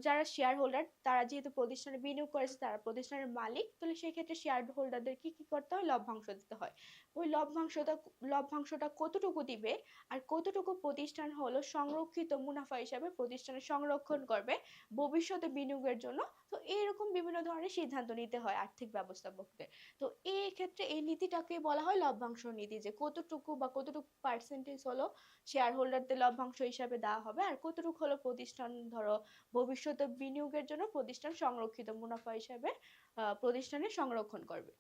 যারা শেয়ার হোল্ডার, তারা যেহেতু প্রতিষ্ঠানে বিনিয়োগ করেছে, তারা প্রতিষ্ঠানের মালিক, তাহলে সেই ক্ষেত্রে শেয়ার হোল্ডারদের কি কি করতে হয়, লভ্যাংশ দিতে হয়। ওই লভ্যাংশটা কতটুকু দিবে আর কতটুকু প্রতিষ্ঠান হলো সংরক্ষিত মুনাফা হিসাবে প্রতিষ্ঠানে সংরক্ষণ করবে ভবিষ্যতে বিনিয়োগের জন্য। তো এইরকম বিভিন্ন ধরনের সিদ্ধান্ত নিতে হয় আর্থিক ব্যবস্থাপকদের। তো এই ক্ষেত্রে এই নীতিটাকে বলা হয় লভ্যাংশ নীতি, যে কতটুকু বা কতটুকু পার্সেন্টেজ হলো শেয়ার হোল্ডারদের লভ্যাংশ হিসাবে দেওয়া হবে আর কতটুকু হলো প্রতিষ্ঠান ধরো ভবিষ্যতে বিনিয়োগের জন্য প্রতিষ্ঠান সংরক্ষিত মুনাফা হিসাবে প্রতিষ্ঠানে সংরক্ষণ করবে।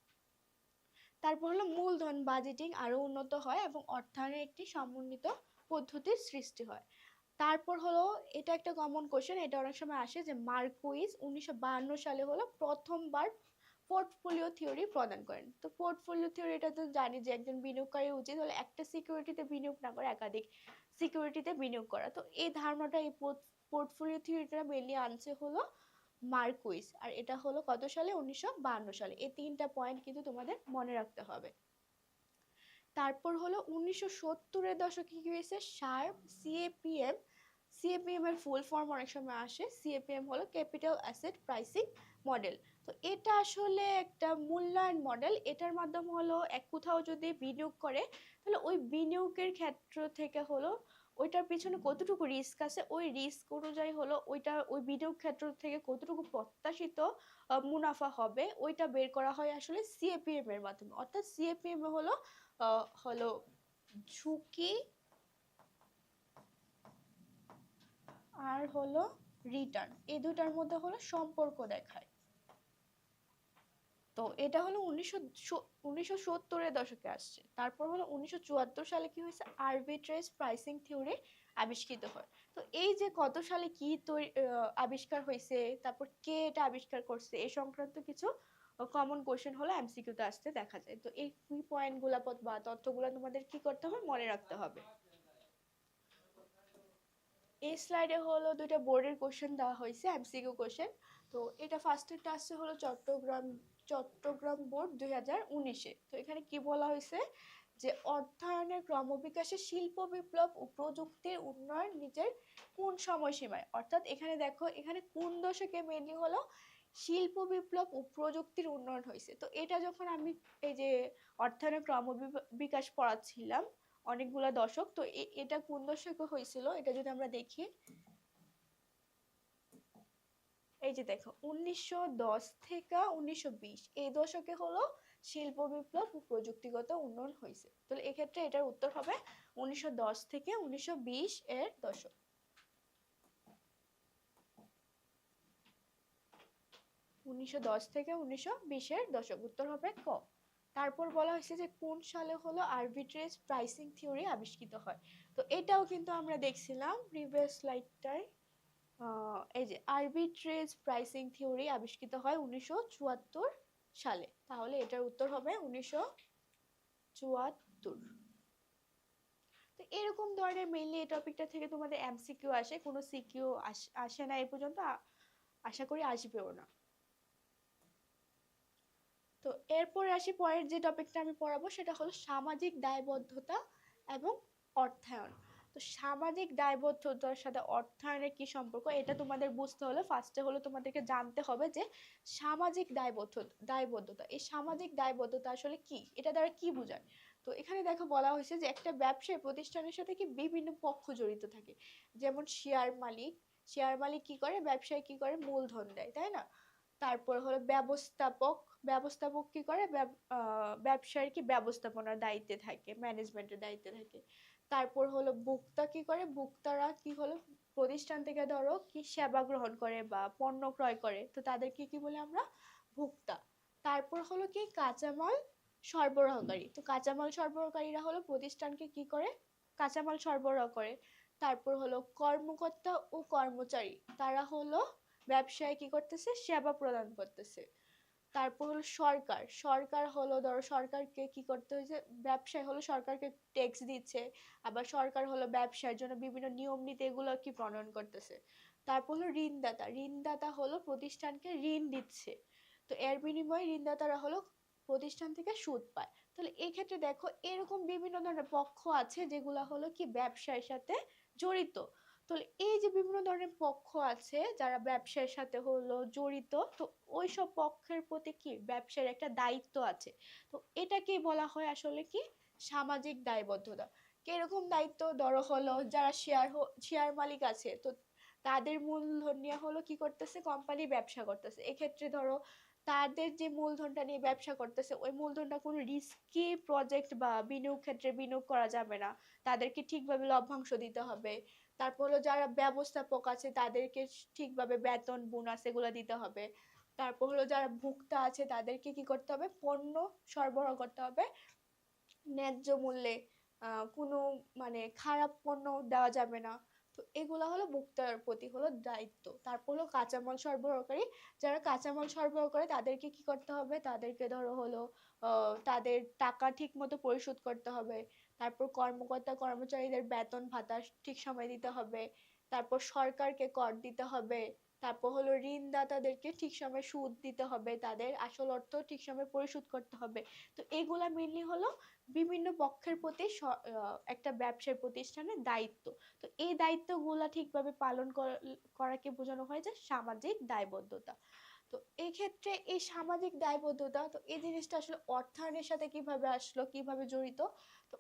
তারপর হলো মূলধন বাজেটিং আরো উন্নত হয় এবং অর্থায়নের একটি সমন্বিত পদ্ধতির সৃষ্টি হয়। তারপর হলো এটা একটা কমন কোশ্চেন, এটা অনেক সময় আসে যে মার্কুইজ 1952 সালে হলো প্রথমবার পোর্টফোলিও থিওরি প্রদান করেন। তো পোর্টফোলিও থিওরি, এটা তো জানি যে একজন বিনিয়োগকারী উচিত হলো একটা সিকিউরিটিতে বিনিয়োগ না করে একাধিক সিকিউরিটিতে বিনিয়োগ করা। তো এই ধারণাটা এই পোর্টফোলিও থিওরিটা মেনলি আনছে হলো মার্কুইজ, আর এটা হলো কত সালে, 1952 সালে। এই তিনটা পয়েন্ট কিন্তু তোমাদের মনে রাখতে হবে। তারপর হলো 1970-এর দশকে কি হয়েছে, শার্প সিএপিএম। সিএপিএম এর ফুল ফর্ম অনেক সময় আসে, সিএপিএম হলো ক্যাপিটাল অ্যাসেট প্রাইসিং মডেল। তো এটা আসলে একটা মূল্যায়ন মডেল, এটার মাধ্যমে হলো এক কোথাও যদি বিনিয়োগ করে তাহলে ওই বিনিয়োগের ক্ষেত্র থেকে হলো ওইটার পিছনে কতটুকু রিস্ক আছে, ওই রিস্ক অনুযায়ী হলো ওইটা ওই বিনিয়োগ ক্ষেত্র থেকে কতটুকু প্রত্যাশিত মুনাফা হবে, ওইটা বের করা হয় আসলে সিএপিএম এর মাধ্যমে। অর্থাৎ সিএপিএম হলো হলো ঝুঁকি আর হলো রিটার্ন, এই দুটার মধ্যে হলো সম্পর্ক দেখায়। তো এটা হলো 1970-এর দশকে আসছে। তারপর হলো 1974 সালে কি হয়েছে, আরবিট্রেজ প্রাইসিং থিওরি আবিষ্কৃত হয়। তো এই যে কত সালে কি আবিষ্কার হয়েছে, তারপর কে এটা আবিষ্কার করছে, এই সংক্রান্ত কিছু কমন কোশ্চেন হলো এমসিকিউতে আসতে দেখা যায়। তো এই পয়েন্টগুলো বা তথ্যগুলো তোমাদের কি করতে হবে, মনে রাখতে হবে। এই স্লাইডে হলো দুইটা বোর্ডের কোশ্চেন দেওয়া হয়েছে, এমসিকিউ কোশ্চেন। তো এটা ফার্স্টেরটা আসছে হলো চট্টগ্রাম বোর্ড 2019-এ। তো এখানে কি বলা হয়েছে যে অর্থায়নের ক্রমবিকাশে শিল্প বিপ্লব ও প্রযুক্তির উন্নয়ন নিজের কোন সময়সীমায়, অর্থাৎ এখানে দেখো এখানে কোন দশকে মেনলি হলো শিল্প বিপ্লব ও প্রযুক্তির উন্নয়ন হয়েছে। তো এটা যখন আমি এই যে অর্থায়নের ক্রমবিকাশ পড়াচ্ছিলাম অনেকগুলা দশক, তো এটা কোন দশকে হয়েছিল, এটা যদি আমরা দেখি, এই যে দেখো 1910 থেকে 1920 এই দশকে হলো শিল্প বিপ্লব ও প্রযুক্তিগত উন্নয়ন হয়েছে। তাহলে এক্ষেত্রে এটার উত্তর হবে 1910 থেকে 1920 এর দশক। 1910 থেকে 1920 এর দশক, উত্তর হবে ক। তারপর বলা হয়েছে যে কোন সালে হলো আরবিট্রেজ প্রাইসিং থিওরি আবিষ্কৃত হয়। তো এটাও কিন্তু আমরা দেখছিলাম প্রিভিয়াস স্লাইডটায়। এই যে আরবিট্রেজ প্রাইসিং থিওরি আবিষ্কৃত হয় 1974 সালে। তাহলে এটার উত্তর হবে 1974। তো এরকম ধরনের মেইনলি এই টপিকটা থেকে তোমাদের এমসিকিউ আসে, কোনো সিকিউ আসে না এই পর্যন্ত, আশা করি আসবেও না। তো এরপর আসি পরের যে টপিকটা আমি পড়াবো সেটা হলো সামাজিক দায়বদ্ধতা এবং অর্থায়ন। তো সামাজিক দায়বদ্ধতার সাথে অর্থায়নের কি সম্পর্ক এটা তোমাদের বুঝতে হলে ফার্স্টে হলো তোমাদেরকে জানতে হবে যে সামাজিক দায়বদ্ধতা, এই সামাজিক দায়বদ্ধতা আসলে কি, এটা দ্বারা কি বোঝায়। তো এখানে দেখো বলা হয়েছে যে একটা ব্যবসায়ী প্রতিষ্ঠানের সাথে কি বিভিন্ন পক্ষ জড়িত থাকে, যেমন শেয়ার মালিক কি করে, ব্যবসায়ী কি করে, মূলধন দেয়, তাই না। তারপর হলো ব্যবস্থাপক কি করে, ব্যবসায়ীর কি ব্যবস্থাপনার দায়িত্বে থাকে, ম্যানেজমেন্টের দায়িত্বে থাকে। তারপর হলো ভোক্তা কি করে, ভোক্তারা কি হলো প্রতিষ্ঠান থেকে ধরো কি সেবা গ্রহণ করে বা পণ্য ক্রয় করে, তো তাদেরকে কি বলে আমরা, ভোক্তা। তারপর হলো কি কাঁচামাল সরবরাহকারী, তো কাঁচামাল সরবরাহকারীরা হলো প্রতিষ্ঠানকে কি করে, কাঁচামাল সরবরাহ করে। তারপর হলো কর্মকর্তা ও কর্মচারী, তারা হলো ব্যবসায় কি করতেছে, সেবা প্রদান করতেছে। তারপর হলো সরকার হলো ধরো সরকারকে কি করতে হয়েছে, ব্যবসায় হলো সরকারকে ট্যাক্স দিচ্ছে, আবার সরকার হলো ব্যবসার জন্য বিভিন্ন নিয়ম নীতি এগুলো কি প্রণয়ন করতেছে। তারপর হলো ঋণদাতা হলো প্রতিষ্ঠানকে ঋণ দিচ্ছে, তো এর বিনিময়ে ঋণদাতারা হলো প্রতিষ্ঠান থেকে সুদ পায়। তাহলে এই ক্ষেত্রে দেখো এরকম বিভিন্ন ধরনের পক্ষ আছে যেগুলো হলো কি ব্যবসায়ের সাথে জড়িত। তো এই যে বিভিন্ন ধরনের পক্ষ আছে যারা ব্যবসার সাথে হলো জড়িত, তো ওই সব পক্ষের প্রতি কি ব্যবসার একটা দায়িত্ব আছে। তো এটাকে বলা হয় আসলে কি সামাজিক দায়বদ্ধতা। কিরকম দায়িত্ব, ধরো হলো যারা শেয়ার মালিক আছে, তো তাদের মূলধন নিয়ে হলো কি করতেছে, কোম্পানি ব্যবসা করতেছে, এক্ষেত্রে ধরো তাদের যে মূলধনটা নিয়ে ব্যবসা করতেছে ওই মূলধনটা কোনো রিস্কি প্রজেক্ট বা বিনিয়োগ ক্ষেত্রে বিনিয়োগ করা যাবে না, তাদেরকে ঠিকভাবে লভ্যাংশ দিতে হবে। তারপর হলো যারা ব্যবস্থাপক আছে তাদেরকে ঠিকভাবে বেতন বোনাস এগুলো দিতে হবে। তারপর হলো যারা ভোক্তা আছে তাদেরকে কি করতে হবে, পণ্য সরবরাহ করতে হবে ন্যায্য মূল্যে, কোনো মানে খারাপ পণ্য দেওয়া যাবে না। তো এগুলা হলো ভোক্তার প্রতি হলো দায়িত্ব। তারপর হলো কাঁচামাল সরবরাহকারী, যারা কাঁচামাল সরবরাহ করে তাদেরকে কি করতে হবে, তাদেরকে ধরো হলো তাদের টাকা ঠিক মতো পরিশোধ করতে হবে। তারপর কর্মকর্তা কর্মচারীদের বেতন ভাতা ঠিক সময় দিতে হবে। তারপর সরকারকে কর দিতে হবে। তারপর হলো ঋণদাতাদেরকে ঠিক সময় সুদ দিতে হবে, তাদের আসল অর্থ ঠিক সময় পরিশোধ করতে হবে। তো এগুলা মেনলি হলো বিভিন্ন পক্ষের প্রতি একটা ব্যবসায় প্রতিষ্ঠানের দায়িত্ব। তো এই দায়িত্বগুলা ঠিকভাবে পালন করাকে বোঝানো হয় যে সামাজিক দায়বদ্ধতা। তো এই ক্ষেত্রে এই সামাজিক দায়বদ্ধতা, তো এই জিনিসটা আসলে অর্থায়নের সাথে কিভাবে আসলো, কিভাবে জড়িত। তো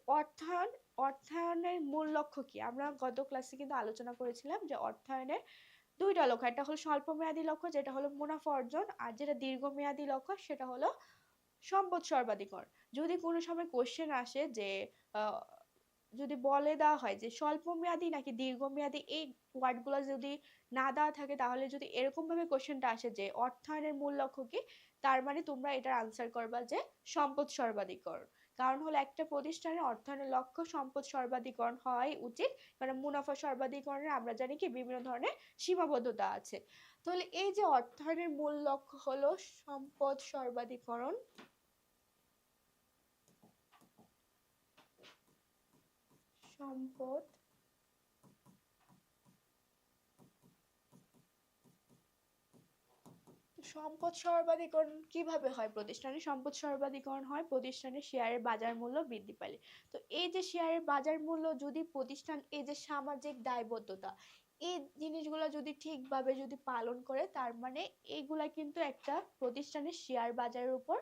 অর্থায়নের মূল লক্ষ্য কি, আমরা গত ক্লাসে কিন্তু আলোচনা করেছিলাম যে অর্থায়নের দুইটা লক্ষ্য, একটা হলো স্বল্প মেয়াদী লক্ষ্য যেটা হলো মুনাফা অর্জন, আর যেটা দীর্ঘমেয়াদী লক্ষ্য সেটা হলো সম্পদ সর্বাধিকরণ। যদি কোনো সময় কোশ্চেন আসে যে যদি বলে দেওয়া হয় যে স্বল্প মেয়াদী নাকি দীর্ঘমেয়াদী, এই ওয়ার্ডগুলো যদি না দেওয়া থাকে তাহলে যদি এরকম ভাবে কোশ্চেনটা আসে যে অর্থায়নের মূল লক্ষ্য কি, তার মানে তোমরা এটার আনসার করবা যে সম্পদ সর্বাধিকরণ। কারণ হলো একটা প্রতিষ্ঠানের অর্থায়নের লক্ষ্য সম্পদ সর্বাধিকরণ হওয়াই উচিত, কারণ মুনাফা সর্বাধিকরণের আমরা জানি কি বিভিন্ন ধরনের সীমাবদ্ধতা আছে। তাহলে এই যে অর্থায়নের মূল লক্ষ্য হলো সম্পদ সর্বাধিকরণ, সম্পদ সম্পদ সর্বাধিকরণ কিভাবে হয়, প্রতিষ্ঠানের সম্পদ সর্বাধিকরণ হয় প্রতিষ্ঠানের শেয়ারের বাজার মূল্য বৃদ্ধি পেলে। তো এই যে শেয়ারের বাজার মূল্য যদি প্রতিষ্ঠান এই যে সামাজিক দায়বদ্ধতা এই জিনিসগুলো যদি ঠিকভাবে যদি পালন করে, তার মানে এইগুলা কিন্তু একটা প্রতিষ্ঠানের শেয়ার বাজারের উপর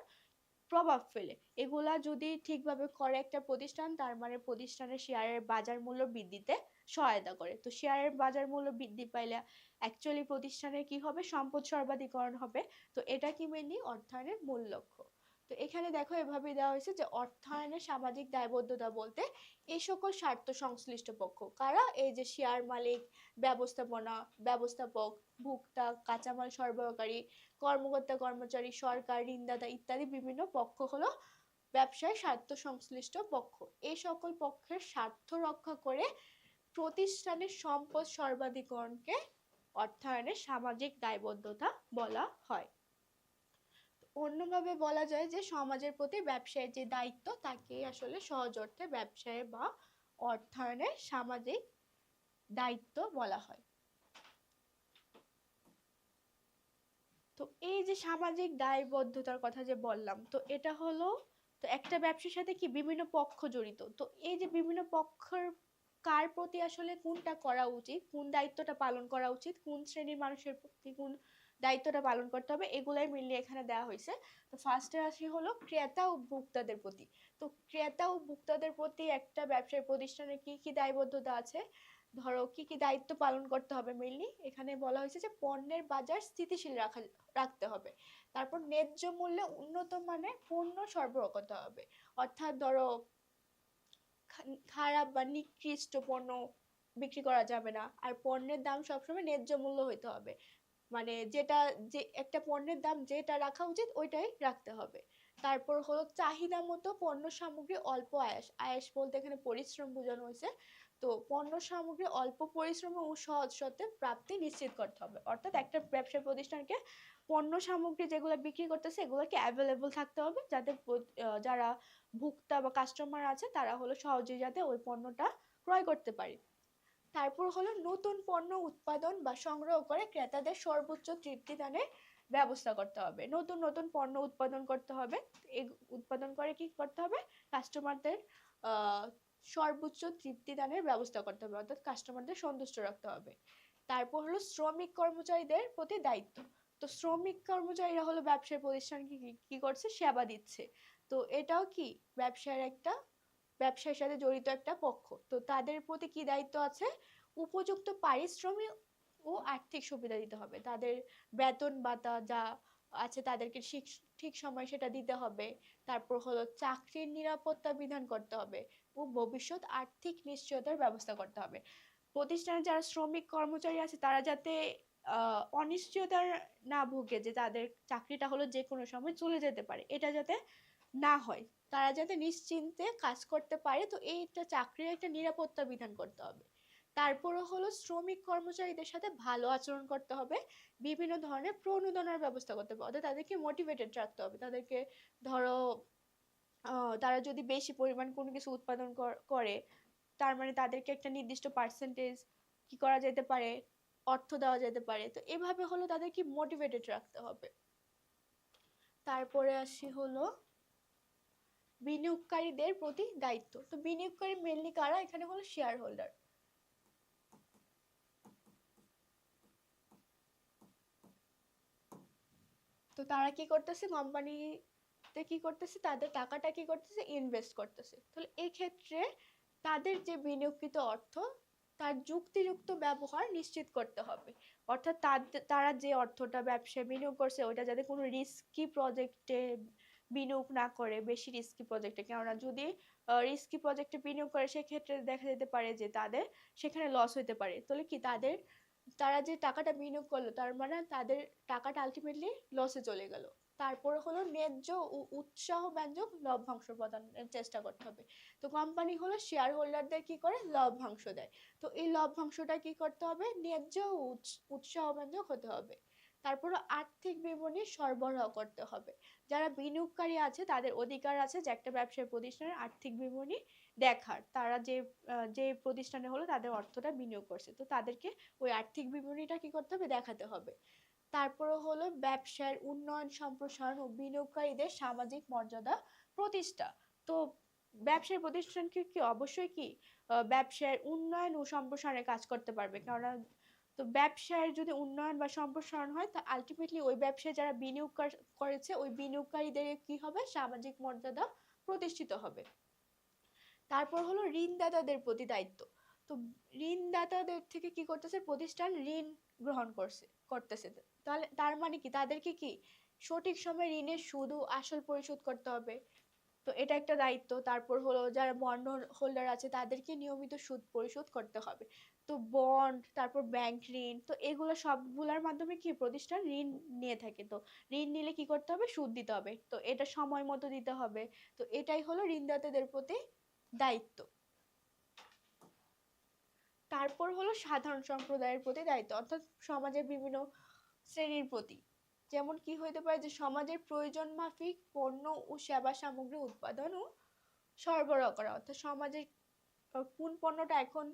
প্রভাব ফেলে। এগুলা যদি ঠিকভাবে করে একটা প্রতিষ্ঠান, তার মানে প্রতিষ্ঠানের শেয়ারের বাজার মূল্য বৃদ্ধিতে সহায়তা করে। তো শেয়ারের বাজার মূল্য বৃদ্ধি পাইলে অ্যাকচুয়ালি প্রতিষ্ঠানের কি হবে, সম্পদ সর্বাধিকরণ হবে। তো এটা কি মেনলি অর্থায়নের মূল লক্ষ্য। তো এখানে দেখো এভাবে দেওয়া হয়েছে যে অর্থায়নের সামাজিক দায়বদ্ধতা বলতে এই সকল স্বার্থ সংশ্লিষ্ট পক্ষ কারা, এই যে শেয়ার মালিক, ব্যবস্থাপক, ভোক্তা, কাঁচামাল সরবরাহকারী, কর্মকর্তা কর্মচারী, সরকার, ঋণদাতা ইত্যাদি বিভিন্ন পক্ষ হলো ব্যবসায় স্বার্থ সংশ্লিষ্ট পক্ষ। এই সকল পক্ষের স্বার্থ রক্ষা করে প্রতিষ্ঠানের সম্পদ সর্বাধিকরণকে অর্থায়নের সামাজিক দায়বদ্ধতা বলা হয়। অন্যভাবে বলা যায় যে সমাজের প্রতি ব্যবসায়ের যে দায়িত্ব তাকে আসলে সহজ অর্থে ব্যবসায় বা অর্থায়নের সামাজিক দায়িত্ব বলা হয়। তো এই যে সামাজিক দায়বদ্ধতার কথা যে বললাম, তো এটা হলো, তো একটা ব্যবসার সাথে কি বিভিন্ন পক্ষ জড়িত, তো এই যে বিভিন্ন পক্ষের কার প্রতি আসলে কোনটা করা উচিত, কোন দায়িত্বটা পালন করা উচিত, কোন শ্রেণীর মানুষের প্রতি কোন দায়িত্বটা পালন করতে হবে, এগুলাই মিলিয়ে এখানে দেওয়া হয়েছে। তো ফার্স্টে আসি হলো ক্রেতা ও ভোক্তাদের প্রতি। তো ক্রেতা ও ভোক্তাদের প্রতি একটা ব্যবসায়ী প্রতিষ্ঠানের কি কি দায়বদ্ধতা আছে, ধরো কি কি দায়িত্ব পালন করতে হবে। মেইনলি এখানে বলা হয়েছে যে পণ্যের বাজার স্থিতিশীল রাখতে হবে, তারপর ন্যায্য মূল্যে উন্নত মানের পণ্য সরবরাহ করতে হবে। অর্থাৎ ধরো খারাপ বা নিকৃষ্ট পণ্য বিক্রি করা যাবে না, আর পণ্যের দাম সবসময় ন্যায্য মূল্য হইতে হবে, মানে যেটা যে একটা পণ্যের দাম যেটা রাখা উচিত ওইটাই রাখতে হবে। তারপর হলো চাহিদা মতো পণ্য সামগ্রী অল্প আয়াস, আয়াস বলতে এখানে পরিশ্রম বোঝানো হয়েছে। তো পণ্য সামগ্রী অল্প পরিশ্রম ও সহজ শর্তে প্রাপ্তি নিশ্চিত করতে হবে। অর্থাৎ একটা ব্যবসা প্রতিষ্ঠানকে পণ্য সামগ্রী যেগুলো বিক্রি করতেছে এগুলোকে অ্যাভেলেবল থাকতে হবে, যাতে যারা ভোক্তা বা কাস্টমার আছে তারা হলো সহজেই যাতে ওই পণ্যটা ক্রয় করতে পারে। তারপর হলো নতুন পণ্য উৎপাদন বা সংগ্রহ করে ক্রেতাদের সর্বোচ্চ তৃপ্তিদানের ব্যবস্থা করতে হবে। নতুন নতুন পণ্য উৎপাদন করতে হবে, এই উৎপাদন করে কি করতে হবে, কাস্টমারদের সর্বোচ্চ তৃপ্তিদানের ব্যবস্থা করতে হবে, অর্থাৎ কাস্টমারদের সন্তুষ্ট রাখতে হবে। তারপর হলো শ্রমিক কর্মচারীদের প্রতি দায়িত্ব। তো শ্রমিক কর্মচারীরা হলো ব্যবসায় প্রতিষ্ঠানকে কি করছে, সেবা দিচ্ছে। তো এটাও কি ব্যবসার একটা, ব্যবসার সাথে জড়িত একটা পক্ষ। তো তাদের প্রতি কি দায়িত্ব আছে, উপযুক্ত পারিশ্রমিক ও আর্থিক সুবিধা দিতে হবে, তাদের বেতন ভাতা যা আছে তাদেরকে ঠিক সময় সেটা দিতে হবে। তারপর হলো চাকরির নিরাপত্তা বিধান করতে হবে ও ভবিষ্যৎ আর্থিক নিশ্চয়তার ব্যবস্থা করতে হবে। প্রতিষ্ঠানে যারা শ্রমিক কর্মচারী আছে তারা যাতে অনিশ্চয়তার না ভোগে, যে তাদের চাকরিটা হলো যে কোনো সময় চলে যেতে পারে, এটা যাতে না হয়, তারা যাতে নিশ্চিন্তে কাজ করতে পারে। তো এইটা চাকরির একটা নিরাপত্তা বিধান করতে হবে। তারপরে হলো শ্রমিক কর্মচারীদের সাথে ভালো আচরণ করতে হবে, বিভিন্ন ধরনের প্রণোদনার ব্যবস্থা করতে হবে, অর্থাৎ তাদেরকে মোটিভেটেড রাখতে হবে। তাদেরকে ধরো তারা যদি বেশি পরিমাণ কোনো কিছু উৎপাদন করে, তার মানে তাদেরকে একটা নির্দিষ্ট পার্সেন্টেজ কি করা যেতে পারে, অর্থ দেওয়া যেতে পারে। তো এভাবে হলো তাদেরকে মোটিভেটেড রাখতে হবে। তারপরে আসি হলো বিনিয়োগকারীদের প্রতি দায়িত্ব। তো বিনিয়োগকারী মেনলি কারা, এখানে হলো শেয়ার হোল্ডার। তো তারা কি করতেছে, কোম্পানিতে কি করতেছে, তাদের টাকাটা কি করতেছে, ইনভেস্ট করতেছে। তাহলে এই ক্ষেত্রে তাদের যে বিনিয়োগকৃত অর্থ তার যুক্তিযুক্ত ব্যবহার নিশ্চিত করতে হবে। অর্থাৎ তারা যে অর্থটা ব্যবসায় বিনিয়োগ করছে ওইটা যাতে কোনো রিস্কি প্রজেক্টে বিনিয়োগ না করে, বেশি রিস্কি প্রজেক্টে। কেননা যদি রিস্কি প্রজেক্টে বিনিয়োগ করে সেক্ষেত্রে দেখা যেতে পারে যে তাদের সেখানে লস হতে পারে। তাহলে কি তারা যে টাকাটা বিনিয়োগ করলো তার মানে তাদের টাকাটা আলটিমেটলি লসে চলে গেল। তারপর হলো ন্যায্য ও উৎসাহ ব্যঞ্জক লভ্যাংশ প্রদানের চেষ্টা করতে হবে। তো কোম্পানি হলো শেয়ার হোল্ডারদের কি করে, লভ্যাংশ দেয়। তো এই লভ্যাংশটা কি করতে হবে, ন্যায্য ও উৎসাহ ব্যঞ্জক হতে হবে। তারপর আর্থিক বিবরণী সরবরাহ করতে হবে। যারা বিনিয়োগকারী আছে তাদের অধিকার আছে যে একটা ব্যবসায়ী প্রতিষ্ঠানের আর্থিক বিবরণী দেখার, তারা যে প্রতিষ্ঠানে হলো তাদের অর্থটা বিনিয়োগ করছে, তো তাদেরকে ওই আর্থিক বিবরণীটা কি করতে হবে, দেখাতে হবে। তারপরে হলো ব্যবসার উন্নয়ন সম্প্রসারণ ও বিনিয়োগকারীদের সামাজিক মর্যাদা প্রতিষ্ঠা। তো ব্যবসায়ী প্রতিষ্ঠানকে কি অবশ্যই কি ব্যবসার উন্নয়ন ও সম্প্রসারণে কাজ করতে পারবে, কেননা তো ব্যবসার যদি উন্নয়ন বা সম্প্রসারণ হয় তা আলটিমেটলি ওই ব্যবসায় যারা বিনিয়োগ করেছে ওই বিনিয়োগকারীদের কি হবে, সামাজিক মর্যাদা প্রতিষ্ঠিত হবে। তারপর হলো ঋণদাতাদের প্রতি দায়িত্ব। তো ঋণদাতাদের থেকে কি করতেছে, প্রতিষ্ঠান ঋণ গ্রহণ করতেছে। তাহলে তার মানে কি তাদেরকে কি সঠিক সময় ঋণের সুদ ও আসল পরিশোধ করতে হবে। তো এটা একটা দায়িত্ব। তারপর হলো যারা বন্ড হোল্ডার আছে তাদেরকে নিয়মিত সুদ পরিশোধ করতে হবে। তো বন্ড, তারপর ব্যাংক ঋণ, তো এগুলো সবগুলোর মাধ্যমে কি প্রতিষ্ঠান ঋণ নিয়ে থাকে। তো ঋণ নিলে কি করতে হবে, সুদ দিতে হবে। তো এটা সময় মতো দিতে হবে। তো এটাই হলো ঋণদাতাদের প্রতি দায়িত্ব। তারপর হলো সাধারণ সম্প্রদায়ের প্রতি দায়িত্ব, অর্থাৎ সমাজের বিভিন্ন শ্রেণীর প্রতি। যেমন কি হইতে পারে যে সমাজের প্রয়োজন মাফিক পণ্য ও সেবা সামগ্রী উৎপাদন ও সরবরাহ করা, অর্থাৎ সমাজের কোন পণ্যটা এখন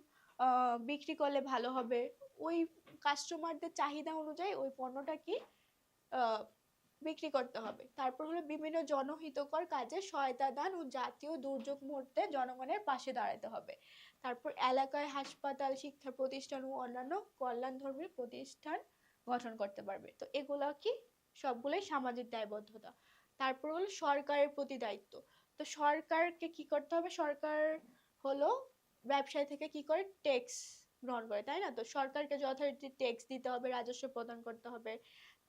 বিক্রি করলে ভালো হবে, ওই কাস্টমারদের চাহিদা অনুযায়ী ওই পণ্যটা কি বিক্রি করতে হবে। তারপর হলো বিভিন্ন জনহিতকর কাজে সহায়তা দান ও জাতীয় দুর্যোগ মুহূর্তে জনগণের পাশে দাঁড়াতে হবে। তারপর এলাকায় হাসপাতাল, শিক্ষা প্রতিষ্ঠান ও অন্যান্য কল্যাণধর্মী প্রতিষ্ঠান গঠন করতে পারবে। তো এগুলা কি সবগুলোই সামাজিক দায়বদ্ধতা। তারপর হলো সরকারের প্রতি দায়িত্ব। তো সরকারকে কি করতে হবে, সরকার হলো ব্যবসায়ী থেকে কি করে, ট্যাক্স গ্রহণ করে, তাই না? তো সরকারকে যথারীতি ট্যাক্স দিতে হবে, রাজস্ব প্রদান করতে হবে।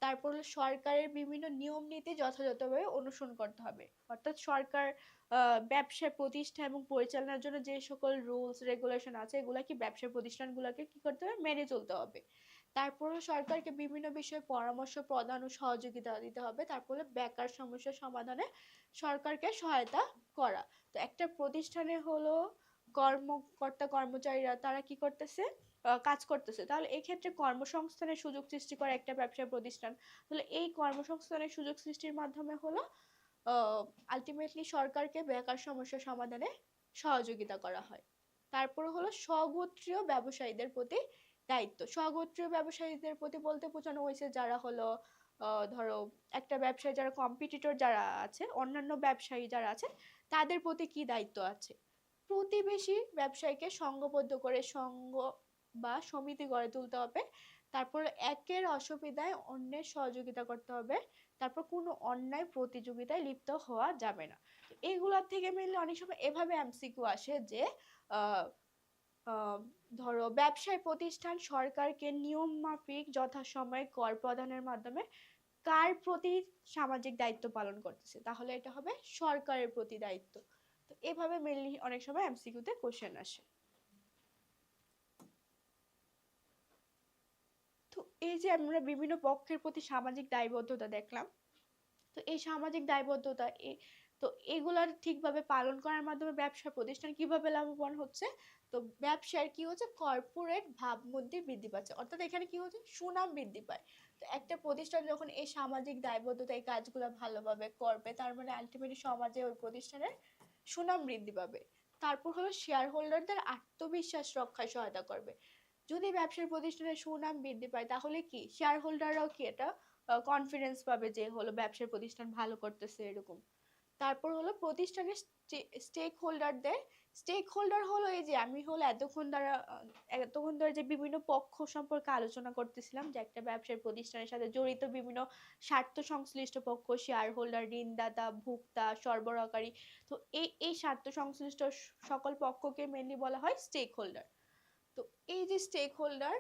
তারপর হলো সরকারের বিভিন্ন নিয়ম নীতি যথাযথভাবে অনুসরণ করতে হবে, অর্থাৎ সরকার ব্যবসা প্রতিষ্ঠা এবং পরিচালনার জন্য যে সকল রুলস রেগুলেশন আছে এগুলা কি ব্যবসা প্রতিষ্ঠানগুলোকে কি করতে হবে, মেনে চলতে হবে। তারপরে সরকারকে বিভিন্ন বিষয়ে পরামর্শ প্রদান ও সহযোগিতা দিতে হবে। তারপরে বেকার সমস্যার সমাধানে সরকারকে সহায়তা করা। তো একটা প্রতিষ্ঠানে হলো কর্মকর্তা কর্মচারীরা তারা কি করতেছে, কাজ করতেছে, তাহলে এক্ষেত্রে কর্মসংস্থানের সুযোগ সৃষ্টি করে একটা ব্যবসা প্রতিষ্ঠান। তাহলে এই কর্মসংস্থানের সুযোগ সৃষ্টির মাধ্যমে হলো আলটিমেটলি সরকারকে বেকার সমস্যা সমাধানে সহযোগিতা করা হয়। তারপর হলো স্বগোত্রীয় ব্যবসায়ীদের প্রতি দায়িত্ব। স্বগোত্রীয় ব্যবসায়ীদের প্রতি বলতে বোঝানো হয়েছে যারা হলো ধরো একটা ব্যবসায়ী যারা কম্পিটিটর যারা আছে, অন্যান্য ব্যবসায়ী যারা আছে তাদের প্রতি কি দায়িত্ব আছে। প্রতিবেশী ব্যবসায়ীকে সংঘবদ্ধ করে সংঘ বা সমিতি গড়ে তুলতে হবে। তারপর একের অসুবিধায় অন্যের সহযোগিতা করতে হবে। তারপর কোনো অন্যায় প্রতিযোগিতায় লিপ্ত হওয়া যাবে না। এগুলোর থেকে মেনলি অনেক সময় এভাবে এমসিকিউ আসে যে আহ ধরো ব্যবসায় প্রতিষ্ঠান সরকারকে নিয়ম মাফিক যথাসময়ে কর প্রদানের মাধ্যমে কার প্রতি সামাজিক দায়িত্ব পালন করতেছে, তাহলে এটা হবে সরকারের প্রতি দায়িত্ব। তো এভাবে মেনলি অনেক সময় এমসিকিউতে কোশ্চেন আসে। তো এই যে আমরা বিভিন্ন পক্ষের প্রতি সামাজিক দায়বদ্ধতা দেখলাম, তো এই সামাজিক দায়বদ্ধতা তো এগুলার ঠিকভাবে পালন করার মাধ্যমে ব্যবসা প্রতিষ্ঠান কিভাবে লাভবান হচ্ছে। তো ব্যবসার কি হচ্ছে, কর্পোরেট ভাবমূর্তি বৃদ্ধি পাচ্ছে, অর্থাৎ এখানে কি হচ্ছে, সুনাম বৃদ্ধি পায়। তো একটা প্রতিষ্ঠান যখন এই সামাজিক দায়বদ্ধতা এই কাজগুলো ভালোভাবে করবে, তার মানে আলটিমেটলি সমাজে ওই প্রতিষ্ঠানের সুনাম বৃদ্ধি পাবে। তারপর হলো শেয়ার হোল্ডারদের আত্মবিশ্বাস রক্ষায় সহায়তা করবে। যদি ব্যবসার প্রতিষ্ঠানের সুনাম বৃদ্ধি পায় তাহলে কি শেয়ার হোল্ডাররাও কি এটা কনফিডেন্স পাবে যে হলো ব্যবসার প্রতিষ্ঠান ভালো করতেছে এরকম। তারপর হলো প্রতিষ্ঠানের স্টেক হোল্ডারদের, স্টেক হোল্ডার হলো এই যে আমি হলো এতক্ষণ ধরে যে বিভিন্ন পক্ষ সম্পর্কে আলোচনা করতেছিলাম, যে একটা ব্যবসার প্রতিষ্ঠানের সাথে জড়িত বিভিন্ন স্বার্থ সংশ্লিষ্ট পক্ষ, শেয়ার হোল্ডার, ঋণদাতা, ভোক্তা, সরবরাহকারী। তো এই স্বার্থ সংশ্লিষ্ট সকল পক্ষকে মেনলি বলা হয় স্টেক হোল্ডার। তো এই যে স্টেক হোল্ডার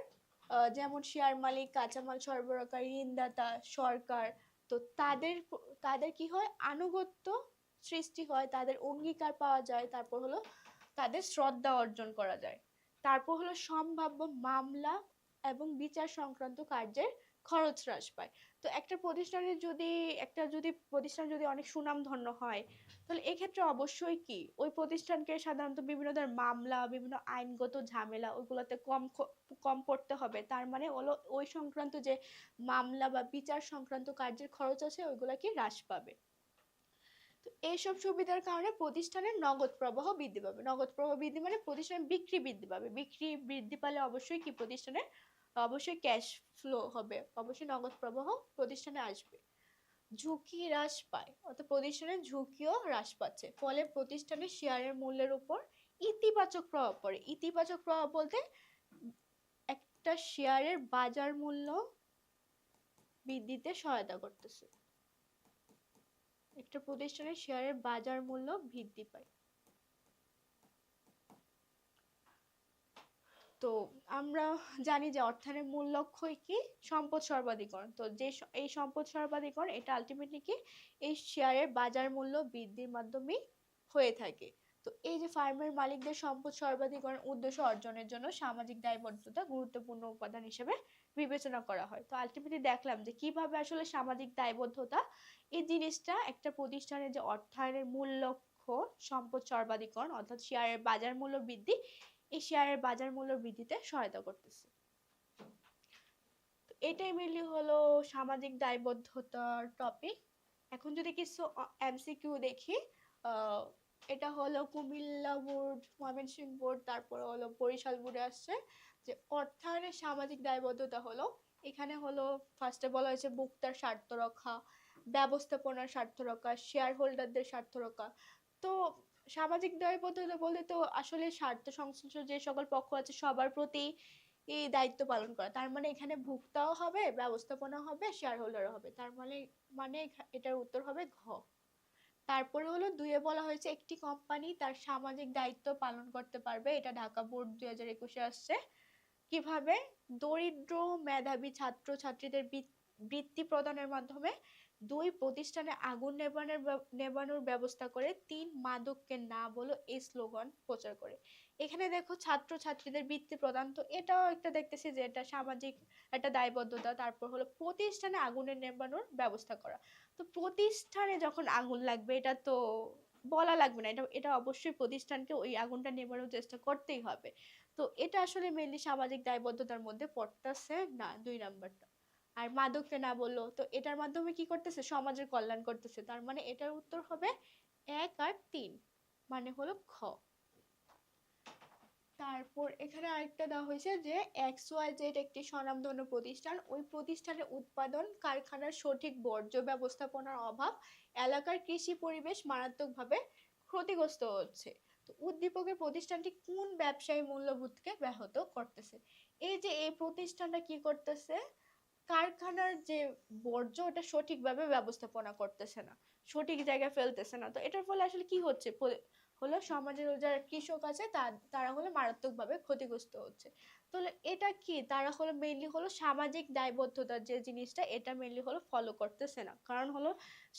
যেমন শেয়ার মালিক, কাঁচামাল সরবরাহকারী, ঋণদাতা, সরকার, তো তাদের তাদের কি হয়, আনুগত্য সৃষ্টি হয়, তাদের অঙ্গীকার পাওয়া যায়। তারপর হলো তাদের শ্রদ্ধা অর্জন করা যায়। তারপর হলো সম্ভাব্য মামলা এবং বিচার সংক্রান্ত কার্যের খরচ হ্রাস পায়। তো একটা প্রতিষ্ঠানের যদি প্রতিষ্ঠান যদি অনেক সুনামধন্য হয়, তাহলে এক্ষেত্রে অবশ্যই কি ওই প্রতিষ্ঠানকে সাধারণত বিভিন্ন ধরনের মামলা, বিভিন্ন আইনগত ঝামেলা ওইগুলোতে কম পড়তে হবে। তার মানে হলো ওই সংক্রান্ত যে মামলা বা বিচার সংক্রান্ত কার্যের খরচ আছে ওইগুলা কি হ্রাস পাবে। তো এইসব সুবিধার কারণে প্রতিষ্ঠানের নগদ প্রবাহ বৃদ্ধি পাবে। নগদ প্রবাহ বৃদ্ধি মানে প্রতিষ্ঠানের বিক্রি বৃদ্ধি পাবে। বিক্রি বৃদ্ধি পালে অবশ্যই কি প্রতিষ্ঠানের অবশ্যই ক্যাশ ফ্লো হবে, অবশ্যই নগদ প্রবাহ প্রতিষ্ঠানে আসবে। ঝুঁকি হ্রাস পায়, অর্থাৎ প্রতিষ্ঠানের ঝুঁকিও হ্রাস পাচ্ছে, ফলে প্রতিষ্ঠানের শেয়ারের মূল্যের উপর ইতিবাচক প্রভাব পড়ে। ইতিবাচক প্রভাব বলতে একটা শেয়ারের বাজার মূল্য বৃদ্ধিতে সহায়তা করতেছে, একটা প্রতিষ্ঠানের শেয়ারের বাজার মূল্য বৃদ্ধি পায়। তো আমরা জানি যে অর্থায়নের মূল লক্ষ্যই কি, সম্পদ সর্বাধিকরণ। তো যে এই সম্পদ সর্বাধিকরণ এটা আলটিমেটলি কি এই শেয়ারের বাজার মূল্য বৃদ্ধির মাধ্যমে হয়ে থাকে। তো এই যে ফার্মের মালিকদের সম্পদ সর্বাধিকরণ উদ্দেশ্য অর্জনের জন্য সামাজিক দায়বদ্ধতা গুরুত্বপূর্ণ উপাদান হিসেবে বিবেচনা করা হয়। তো আলটিমেটলি দেখলাম যে কিভাবে আসলে সামাজিক দায়বদ্ধতা এই জিনিসটা একটা প্রতিষ্ঠানের যে অর্থায়নের মূল লক্ষ্য সম্পদ সর্বাধিকরণ অর্থাৎ শেয়ারের বাজার মূল্য বৃদ্ধি, এই শেয়ারের বাজার মূল্য বৃদ্ধিতে সহায়তা করতেছে। এটাই মেনলি হলো সামাজিক দায়বদ্ধতার টপিক। এখন যদি কিছু এমসিকিউ দেখি, এটা হলো কুমিল্লা বোর্ড, ময়মনসিংহ বোর্ড, তারপরে হলো বরিশাল বোর্ডে আসছে যে অর্থায়নের সামাজিক দায়বদ্ধতা হলো, এখানে হলো ফার্স্টে বলা হয়েছে ভোক্তার স্বার্থ রক্ষা, ব্যবস্থাপনার স্বার্থ রক্ষা, শেয়ার হোল্ডারদের স্বার্থ রক্ষা। তো সামাজিক দায়বদ্ধতা বলতে তো আসলে স্বার্থ সংশ্লিষ্ট যে সকল পক্ষ আছে সবার প্রতি এই দায়িত্ব পালন করা, তার মানে এখানে ভোক্তাও হবে, ব্যবস্থাপনা হবে, শেয়ার হোল্ডারও হবে, তার মানে এটার উত্তর হবে ঘ। তারপরে হলো দুইয়ে বলা হয়েছে একটি কোম্পানি তার সামাজিক দায়িত্ব পালন করতে পারবে, এটা ঢাকা বোর্ড 2021-এ আসছে। কিভাবে? দরিদ্র মেধাবী ছাত্র ছাত্রীদের বৃত্তি প্রদানের মাধ্যমে, দুই প্রতিষ্ঠানে আগুন নেবানোর ব্যবস্থা করে, তিন মাদককে না বলো এই স্লোগান প্রচার করে। এখানে দেখো ছাত্র ছাত্রীদের বৃত্তি প্রদান, তো এটাও একটা দেখতেছি যে এটা সামাজিক একটা দায়বদ্ধতা। তারপর হলো প্রতিষ্ঠানে আগুনের নেবানোর ব্যবস্থা করা, তো প্রতিষ্ঠানে যখন আগুন লাগবে এটা তো বলা লাগবে না, এটা এটা অবশ্যই প্রতিষ্ঠানকে ওই আগুনটা নেবানোর চেষ্টা করতেই হবে। তো এটা আসলে মেনলি সামাজিক দায়বদ্ধতার মধ্যে পড়তেছে না, 2 নাম্বারটা। আর মাদককে না বললো, তো এটার মাধ্যমে কি করতেছে? সমাজের কল্যাণ করতেছে, তার মানে এটার উত্তর হবে 1 আর 3, মানে হলো খ। তারপর এখানে আরেকটা দেওয়া হয়েছে যে XYZ একটি স্বনামধন্য প্রতিষ্ঠান, ওই প্রতিষ্ঠানের উৎপাদন কারখানার সঠিক বর্জ্য ব্যবস্থাপনার অভাব এলাকার কৃষি পরিবেশ মারাত্মকভাবে ক্ষতিগ্রস্ত হচ্ছে। তো উদ্দীপকের প্রতিষ্ঠানটি কোন ব্যবসায়ী মূল্যবোধকে ব্যাহত করতেছে? এই যে এই প্রতিষ্ঠানটা কি করতেছে, কারখানার যে বর্জ্য ওটা সঠিকভাবে ব্যবস্থাপনা করতেছে না, সঠিক জায়গায় ফেলতেছে না। তো এটার ফলে আসলে কি হচ্ছে, হলো সমাজের যারা কৃষক আছে তারা হলো মারাত্মকভাবে ক্ষতিগ্রস্ত হচ্ছে। তাহলে এটা কি, তারা হলো মেইনলি হলো সামাজিক দায়বদ্ধতার যে জিনিসটা এটা মেইনলি হলো ফলো করতেছে না। কারণ হলো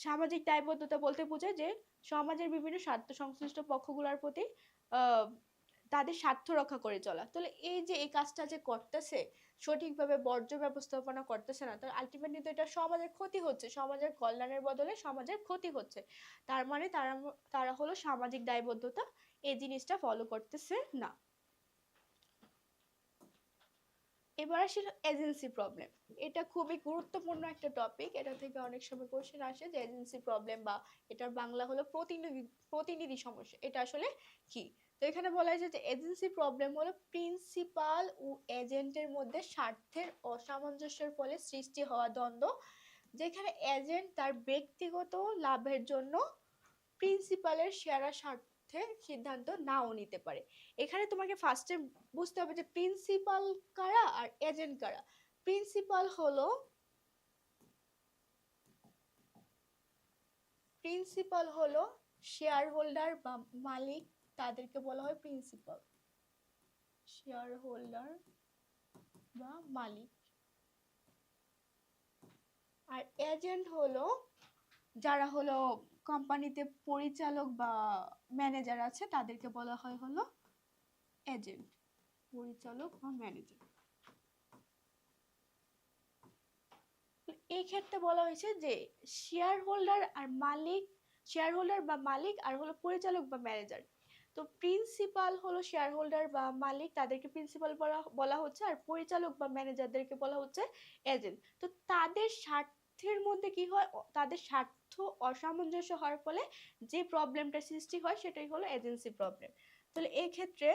সামাজিক দায়বদ্ধতা বলতে বোঝায় যে সমাজের বিভিন্ন স্বার্থ সংশ্লিষ্ট পক্ষগুলোর প্রতি আহ তাদের স্বার্থ রক্ষা করে চলা। তাহলে এই যে এই কাজটা যে করতেছে, সঠিকভাবে বর্জ্য ব্যবস্থাপনা করতেছে না, তাহলে আলটিমেটলি তো এটা সমাজের ক্ষতি হচ্ছে, সমাজের কল্যাণের বদলে সমাজের ক্ষতি হচ্ছে। তার মানে তারা তারা হলো সামাজিক দায়বদ্ধতা এই জিনিসটা ফলো করতেছে না। এবার আসি এজেন্সি প্রবলেম। এটা খুবই গুরুত্বপূর্ণ একটা টপিক, এটা থেকে অনেক সময় কোশ্চেন আসে যে এজেন্সি প্রবলেম বা এটার বাংলা হলো প্রতিনিধি সমস্যা, এটা আসলে কি? তো এখানে বলা হয়েছে যে এজেন্সি প্রবলেম হলো প্রিন্সিপাল ও এজেন্টের মধ্যে স্বার্থের অসামঞ্জস্যের ফলে সৃষ্টি হওয়া দ্বন্দ্ব, যেখানে এজেন্ট তার ব্যক্তিগত লাভের জন্য প্রিন্সিপালের সেরা স্বার্থে সিদ্ধান্ত নাও নিতে পারে। এখানে তোমাকে ফার্স্টে বুঝতে হবে যে প্রিন্সিপাল কারা আর এজেন্ট কারা। প্রিন্সিপাল হলো শেয়ার হোল্ডার বা মালিক, তাদেরকে বলা হয় প্রিন্সিপাল, শেয়ার হোল্ডার বা মালিক। আর এজেন্ট হলো যারা হলো কোম্পানিতে পরিচালক বা ম্যানেজার আছে, তাদেরকে বলা হয় হলো এজেন্ট, পরিচালক বা ম্যানেজার। এই ক্ষেত্রে বলা হয়েছে যে শেয়ার হোল্ডার বা মালিক আর হলো পরিচালক বা ম্যানেজার। তো প্রিন্সিপাল হলো শেয়ার হোল্ডার বা মালিক, তাদেরকে প্রিন্সিপাল বলা হচ্ছে, আর পরিচালক বা ম্যানেজারদেরকে বলা হচ্ছে এজেন্ট। তো তাদের স্বার্থের মধ্যে কি হয়, তাদের স্বার্থ অসামঞ্জস্য হওয়ার ফলে যে প্রবলেমটা সৃষ্টি হয় সেটাই হলো এজেন্সি প্রবলেম। তাহলে এক্ষেত্রে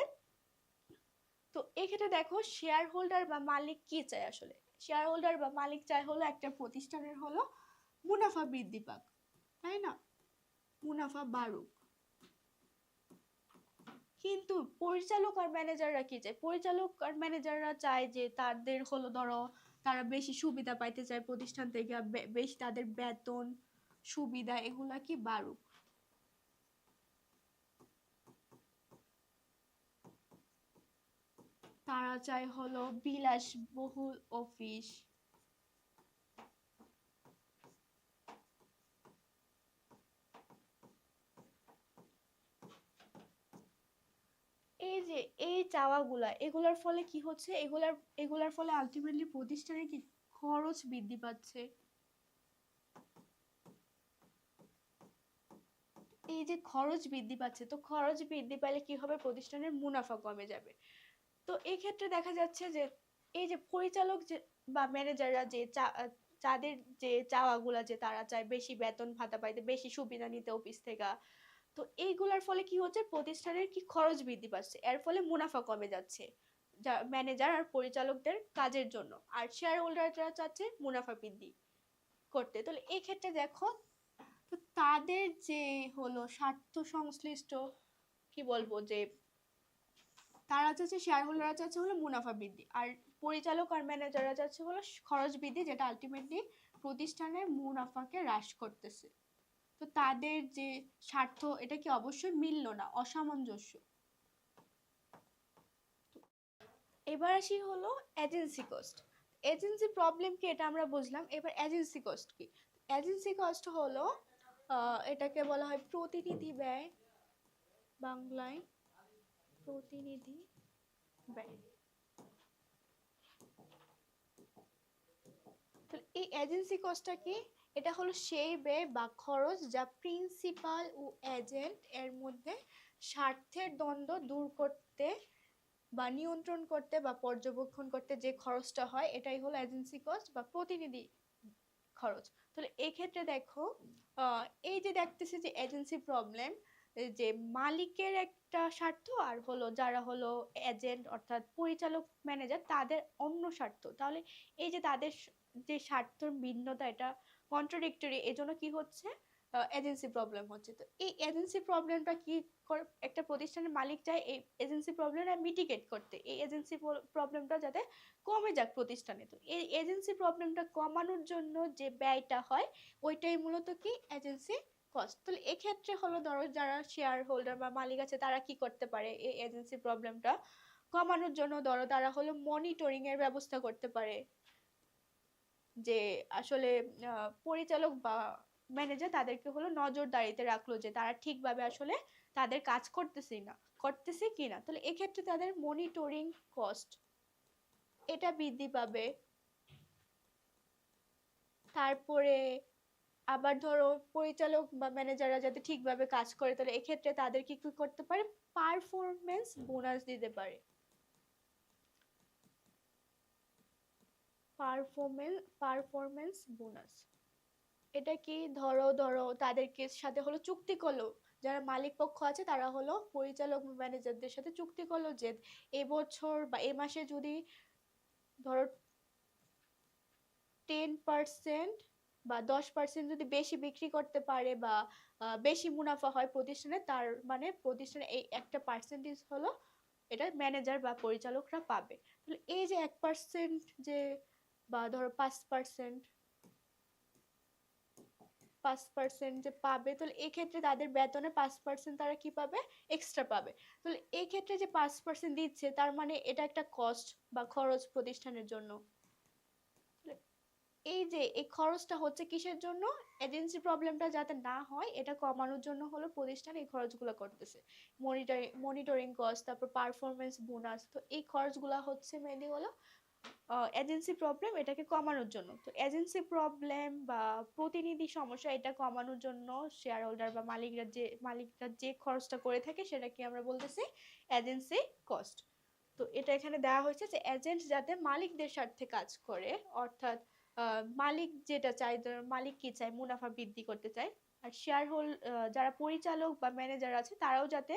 দেখো শেয়ার হোল্ডার বা মালিক কি চায় আসলে? শেয়ার হোল্ডার বা মালিক চায় হলো একটা প্রতিষ্ঠানের হলো মুনাফা বৃদ্ধি পাক, তাই না, মুনাফা বাড়ুক। কিন্তু পরিচালক আর ম্যানেজাররা কি চায়? পরিচালক আর ম্যানেজাররা চায় যে তাদের হলো ধরো তারা বেশি সুবিধা পাইতে চায় প্রতিষ্ঠান থেকে, বেশি তাদের বেতন সুবিধা এগুলা কি বাড়ুক। তারা চায় হলো বিলাসবহুল অফিস, এই চাওয়াগুলা এগুলার ফলে কি হচ্ছে, এগুলার ফলে আলটিমেটলি প্রতিষ্ঠানের কি খরচ বৃদ্ধি পাচ্ছে। এই যে খরচ বৃদ্ধি পাচ্ছে, তো খরচ বৃদ্ধি পেলে কি হবে, প্রতিষ্ঠানের মুনাফা কমে যাবে। তো এই ক্ষেত্রে দেখা যাচ্ছে যে এই যে পরিচালক যে বা ম্যানেজাররা যে যাদের যে চাওয়াগুলা, যে তারা চায় বেশি বেতন ভাতা পাইতে, বেশি সুবিধা নিতে অফিস থেকে, তো এইগুলার ফলে কি হচ্ছে, প্রতিষ্ঠানের কি খরচ বৃদ্ধি পাচ্ছে, এর ফলে মুনাফা কমে যাচ্ছে যা ম্যানেজার আর পরিচালকদের কাজের জন্য, আর শেয়ার হোল্ডাররা চাচ্ছে মুনাফা বৃদ্ধি করতে। তাহলে এই ক্ষেত্রে দেখো, তো তাদের যে হলো স্বার্থ সংশ্লিষ্ট, কি বলবো, যে তারা চাচ্ছে, শেয়ার হোল্ডাররা চাচ্ছে হলো মুনাফা বৃদ্ধি, আর পরিচালক আর ম্যানেজাররা চাচ্ছে হলো খরচ বৃদ্ধি, যেটা আলটিমেটলি প্রতিষ্ঠানের মুনাফাকে হ্রাস করতেছে। তো তাদের যে স্বার্থ, এটা কি অবশ্যই মিলল না, অসামঞ্জস্য। এবার আসি হলো এজেন্সি কস্ট। এজেন্সি প্রবলেম কি এটা আমরা বুঝলাম, এবার এজেন্সি কস্ট কি। এজেন্সি কস্ট হলো এটাকে বলা হয় প্রতিনিধি ব্যয়, বাংলায় প্রতিনিধি ব্যয়। তো এই এজেন্সি কস্টটা কি, এটা হলো সেই ব্যয় বা খরচ যা প্রিন্সিপাল ও এজেন্ট এর মধ্যে স্বার্থের দ্বন্দ্ব দূর করতে বা নিয়ন্ত্রণ করতে বা পর্যবেক্ষণ করতে যে খরচটা হয়, এটাই হলো এজেন্সি কস্ট বা প্রতিনিধি খরচ। তাহলে এই ক্ষেত্রে দেখো, এই যে দেখতেছি যে এজেন্সি প্রবলেম, যে মালিকের একটা স্বার্থ আর হলো যারা হলো এজেন্ট অর্থাৎ পরিচালক ম্যানেজার তাদের অন্য স্বার্থ, তাহলে এই যে তাদের যে স্বার্থের ভিন্নতা, এটা কন্ট্রাডিক্টরি, এজন্য কি হচ্ছে, এজেন্সি প্রবলেম হচ্ছে। তো এই এজেন্সি প্রবলেমটা কি একটা প্রতিষ্ঠানের মালিক চায় এই এজেন্সি প্রবলেমটা মিটিগেট করতে, এই এজেন্সি প্রবলেমটা যাতে কমে যাক প্রতিষ্ঠানে। তো এই এজেন্সি প্রবলেমটা কমানোর জন্য যে ব্যয়টা হয়, ওইটাই মূলত কি এজেন্সি কস্ট। তাহলে এক্ষেত্রে হলো ধরো যারা শেয়ার হোল্ডার বা মালিক আছে, তারা কি করতে পারে এই এজেন্সি প্রবলেমটা কমানোর জন্য, ধরো তারা হলো মনিটরিং এর ব্যবস্থা করতে পারে, যে আসলে পরিচালক বা ম্যানেজার তাদেরকে হলো নজরদারিতে রাখলো যে তারা ঠিকভাবে আসলে তাদের কাজ করতেছে কিনা। তাহলে এক্ষেত্রে তাদের মনিটরিং কস্ট এটা বৃদ্ধি পাবে। তারপরে আবার ধরো পরিচালক বা ম্যানেজাররা যাতে ঠিকভাবে কাজ করে, তাহলে এক্ষেত্রে তাদের কি করতে পারে, পারফরমেন্স বোনাস দিতে পারে। পারফরমেন্স বোনাস এটা কি, ধরো ধরো তাদেরকে সাথে হলো চুক্তি করলো, যারা মালিক পক্ষ আছে তারা হলো পরিচালক ম্যানেজারদের সাথে চুক্তি করলো যে এবছর বা এ মাসে যদি ধরো 10% বা 10% যদি বেশি বিক্রি করতে পারে বা বেশি মুনাফা হয় প্রতিষ্ঠানে, তার মানে প্রতিষ্ঠানে এই একটা পার্সেন্টেজ হলো এটা ম্যানেজার বা পরিচালকরা পাবে। তাহলে এই যে 1% যে বা ধরো 5% 5% যে পাবে, তাহলে এই ক্ষেত্রে তাদের বেতনে 5% তারা কি পাবে, এক্সট্রা পাবে। তাহলে এই ক্ষেত্রে যে 5% দিচ্ছে, তার মানে এটা একটা কস্ট বা খরচ প্রতিষ্ঠানের জন্য। এই যে এই খরচটা হচ্ছে কিসের জন্য, এজেন্সি প্রবলেমটা যাতে না হয় এটা কমানোর জন্য হলো প্রতিষ্ঠান এই খরচগুলো করতেছে। মনিটরিং কস্ট, তারপর পারফরমেন্স বোনাস, তো এই খরচগুলো হচ্ছে মেনলি হলো এজেন্সি প্রবলেম এটাকে কমানোর জন্য। তো এজেন্সি প্রবলেম বা প্রতিনিধি সমস্যা এটা কমানোর জন্য শেয়ার হোল্ডার বা মালিকরা যে খরচটা করে থাকে সেটাকে আমরা বলতেছি এজেন্সি কস্ট। তো এটা এখানে দেওয়া হয়েছে যে এজেন্ট যাতে মালিকদের স্বার্থে কাজ করে, অর্থাৎ মালিক যেটা চায়, মালিক কি চায়, মুনাফা বৃদ্ধি করতে চায়, আর শেয়ার যারা পরিচালক বা ম্যানেজার আছে তারাও যাতে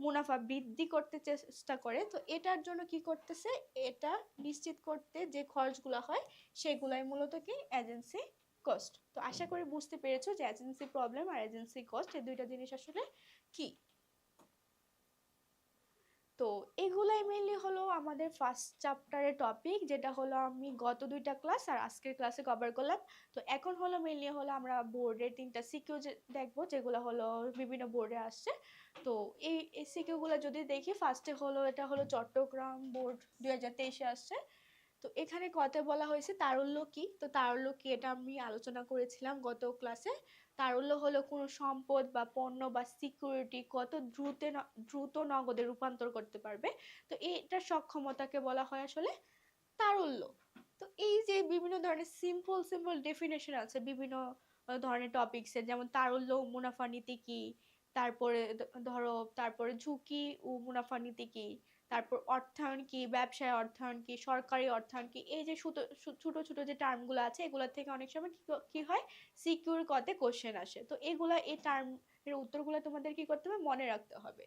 মুনাফা বৃদ্ধি করতে চেষ্টা করে। তো এটার জন্য কি করতেছে, এটা নিশ্চিত করতে যে খরচগুলো হয় সেগুলাই মূলত কি এজেন্সি কস্ট। তো আশা করি বুঝতে পেরেছো যে এজেন্সি প্রবলেম আর এজেন্সি কস্ট এই দুইটা জিনিস আসলে কি। তো এগুলাই মেনলি হলো আমাদের ফার্স্ট চ্যাপ্টারের টপিক, যেটা হলো আমি গত দুইটা ক্লাস আর আজকের ক্লাসে কভার করলাম। তো এখন হলো মেনলি হলো আমরা বোর্ডের 3টা সিকিউ দেখবো, যেগুলো হলো বিভিন্ন বোর্ডে আসছে। তো এই সিকিউ গুলো যদি দেখি, ফার্স্টে হলো এটা হলো চট্টগ্রাম বোর্ড 2023-এ আসছে। তো এখানে কথা বলা হয়েছে তারল্য কি। তো তারল্য কি এটা আমি আলোচনা করেছিলাম গত ক্লাসে। তারল্য হলো কোনো সম্পদ বা পণ্য বা সিকিউরিটি কত দ্রুত নগদে রূপান্তর করতে পারবে, তো এটার সক্ষমতাকে বলা হয় আসলে তারল্য। তো এই যে বিভিন্ন ধরনের সিম্পল সিম্পল ডেফিনেশন আছে বিভিন্ন ধরনের টপিকসের, যেমন তারল্য ও মুনাফা নীতি কি, তারপরে ধরো তারপরে ঝুঁকি ও মুনাফা নীতি কি, তারপর অর্থায়ন কি, ব্যবসায় অর্থায়ন কি, সরকারি অর্থায়ন কি, এই যে ছোট ছোট ছোট যে টার্মগুলো আছে এগুলো থেকে অনেক সময় কি হয় সিকিউর কতে কোশ্চেন আসে, তো এগুলা এই টার্ম এর উত্তরগুলো তোমাদের কি করতে হবে মনে রাখতে হবে।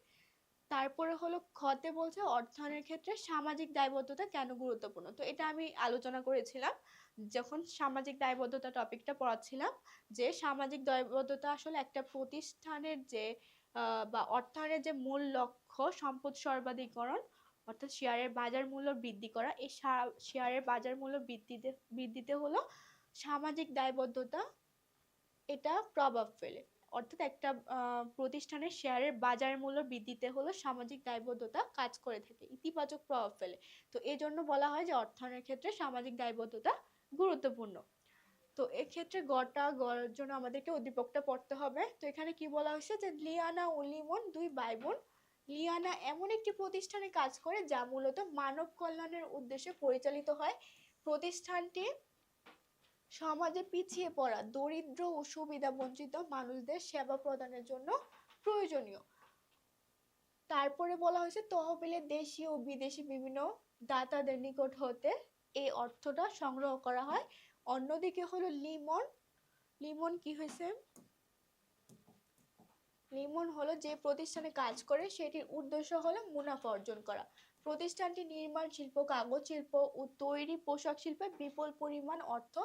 তারপরে হলো খতে বলছে অর্থায়নের ক্ষেত্রে সামাজিক দায়বদ্ধতা কেন গুরুত্বপূর্ণ, তো এটা আমি আলোচনা করেছিলাম যখন সামাজিক দায়বদ্ধতা টপিকটা পড়াচ্ছিলাম, যে সামাজিক দায়বদ্ধতা আসলে একটা প্রতিষ্ঠানের যে বা অর্থায়নের যে মূল লক্ষ্য সম্পদ সর্বাধিকরণ, অর্থাৎ শেয়ারের বাজার মূল্য বৃদ্ধি করা, এই শেয়ারের বাজার মূল্য বৃদ্ধিতে হলো সামাজিক দায়বদ্ধতা এটা প্রভাব ফেলে, অর্থাৎ একটা প্রতিষ্ঠানের শেয়ারের বাজার মূল্য বৃদ্ধিতে হলো সামাজিক দায়বদ্ধতা কাজ করে থাকে, ইতিবাচক প্রভাব ফেলে। তো এই জন্য বলা হয় যে অর্থায়নের ক্ষেত্রে সামাজিক দায়বদ্ধতা গুরুত্বপূর্ণ। তো এক্ষেত্রে গড় জন্য আমাদেরকে উদ্দীপকটা পড়তে হবে। তো এখানে কি বলা হয়েছে যে লিয়ানা ও লিমন দুই ভাই বোন। লিয়ানা এমন একটি প্রতিষ্ঠানে কাজ করে যা মূলত মানব কল্যাণের উদ্দেশ্যে পরিচালিত হয়। প্রতিষ্ঠানটি সমাজে পিছিয়ে পড়া দরিদ্র ও সুবিধা বঞ্চিত মানুষদের সেবা প্রদানের জন্য প্রয়োজনীয়। তারপরে বলা হয়েছে তহবিলে দেশি ও বিদেশি বিভিন্ন দাতাদের নিকট হতে এই অর্থটা সংগ্রহ করা হয়। অন্যদিকে হলো লিমন কি হয়েছে, লিমন হলো যে প্রতিষ্ঠানে কাজ করে সেটির উদ্দেশ্য হলো মুনাফা অর্জন করা। প্রতিষ্ঠানটি নির্মাণ শিল্প, কাগজ শিল্প ও তৈরি পোশাক শিল্পে বিপুল পরিমাণ অর্থ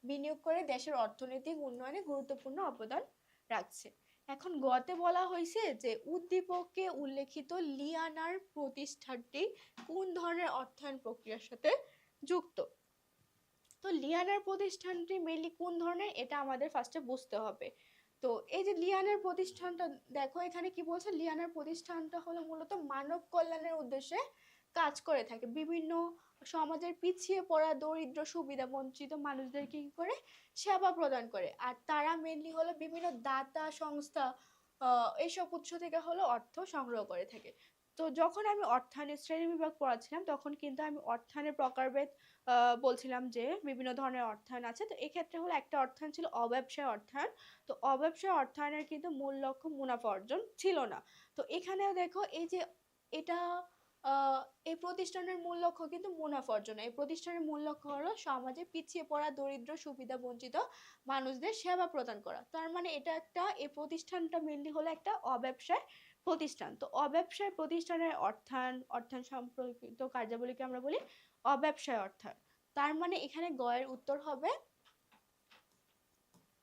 বিনিয়োগ করে দেশের অর্থনৈতিক উন্নয়নে গুরুত্বপূর্ণ অবদান রাখছে। এখন গতে বলা হয়েছে যে উদ্দীপকে উল্লেখিত লিয়ানার প্রতিষ্ঠানটি কোন ধরনের অর্থায়ন প্রক্রিয়ার সাথে যুক্ত। তো লিয়ানার প্রতিষ্ঠানটি মেইনলি কোন ধরনের এটা আমাদের ফার্স্টে বুঝতে হবে। তো এই যে লিয়ানার প্রতিষ্ঠানটা দেখো এখানে কি বলছে, লিয়ানার প্রতিষ্ঠানটা হলো মূলত মানব কল্যাণের উদ্দেশ্যে কাজ করে থাকে, বিভিন্ন সমাজের পিছিয়ে পড়া দরিদ্র সুবিধা বঞ্চিত মানুষদেরকে কি করে সেবা প্রদান করে, আর তারা মেইনলি হলো বিভিন্ন দাতা সংস্থা এইসব উৎস থেকে হলো অর্থ সংগ্রহ করে থাকে। তো যখন আমি অর্থায়নের শ্রেণী বিভাগ পড়াচ্ছিলাম তখন কিন্তু আমি অর্থায়নের প্রকারভেদ বলছিলাম যে বিভিন্ন ধরনের অর্থায়ন আছে, তো এক্ষেত্রে হলো একটা অর্থায়ন ছিল অব্যবসায় অর্থায়ন। তো অব্যবসায় অর্থায়নের কিন্তু মূল লক্ষ্য মুনাফা অর্জন ছিল না। তো এখানেও দেখো এই যে এটা এই প্রতিষ্ঠানের মূল লক্ষ্য কিন্তু মুনাফা অর্জন, এই প্রতিষ্ঠানের মূল লক্ষ্য হলো সমাজে পিছিয়ে পড়া দরিদ্র সুবিধা বঞ্চিত মানুষদের সেবা প্রদান করা। তার মানে এটা একটা এই প্রতিষ্ঠানটা মেনলি হলো একটা অব্যবসায় প্রতিষ্ঠান। তো অব্যবসায় প্রতিষ্ঠানের অর্থায়ন সম্পর্কিত কার্যাবলীকে আমরা বলি অব্যবসায় অর্থায়ন। তার মানে এখানে গয়ের উত্তর হবে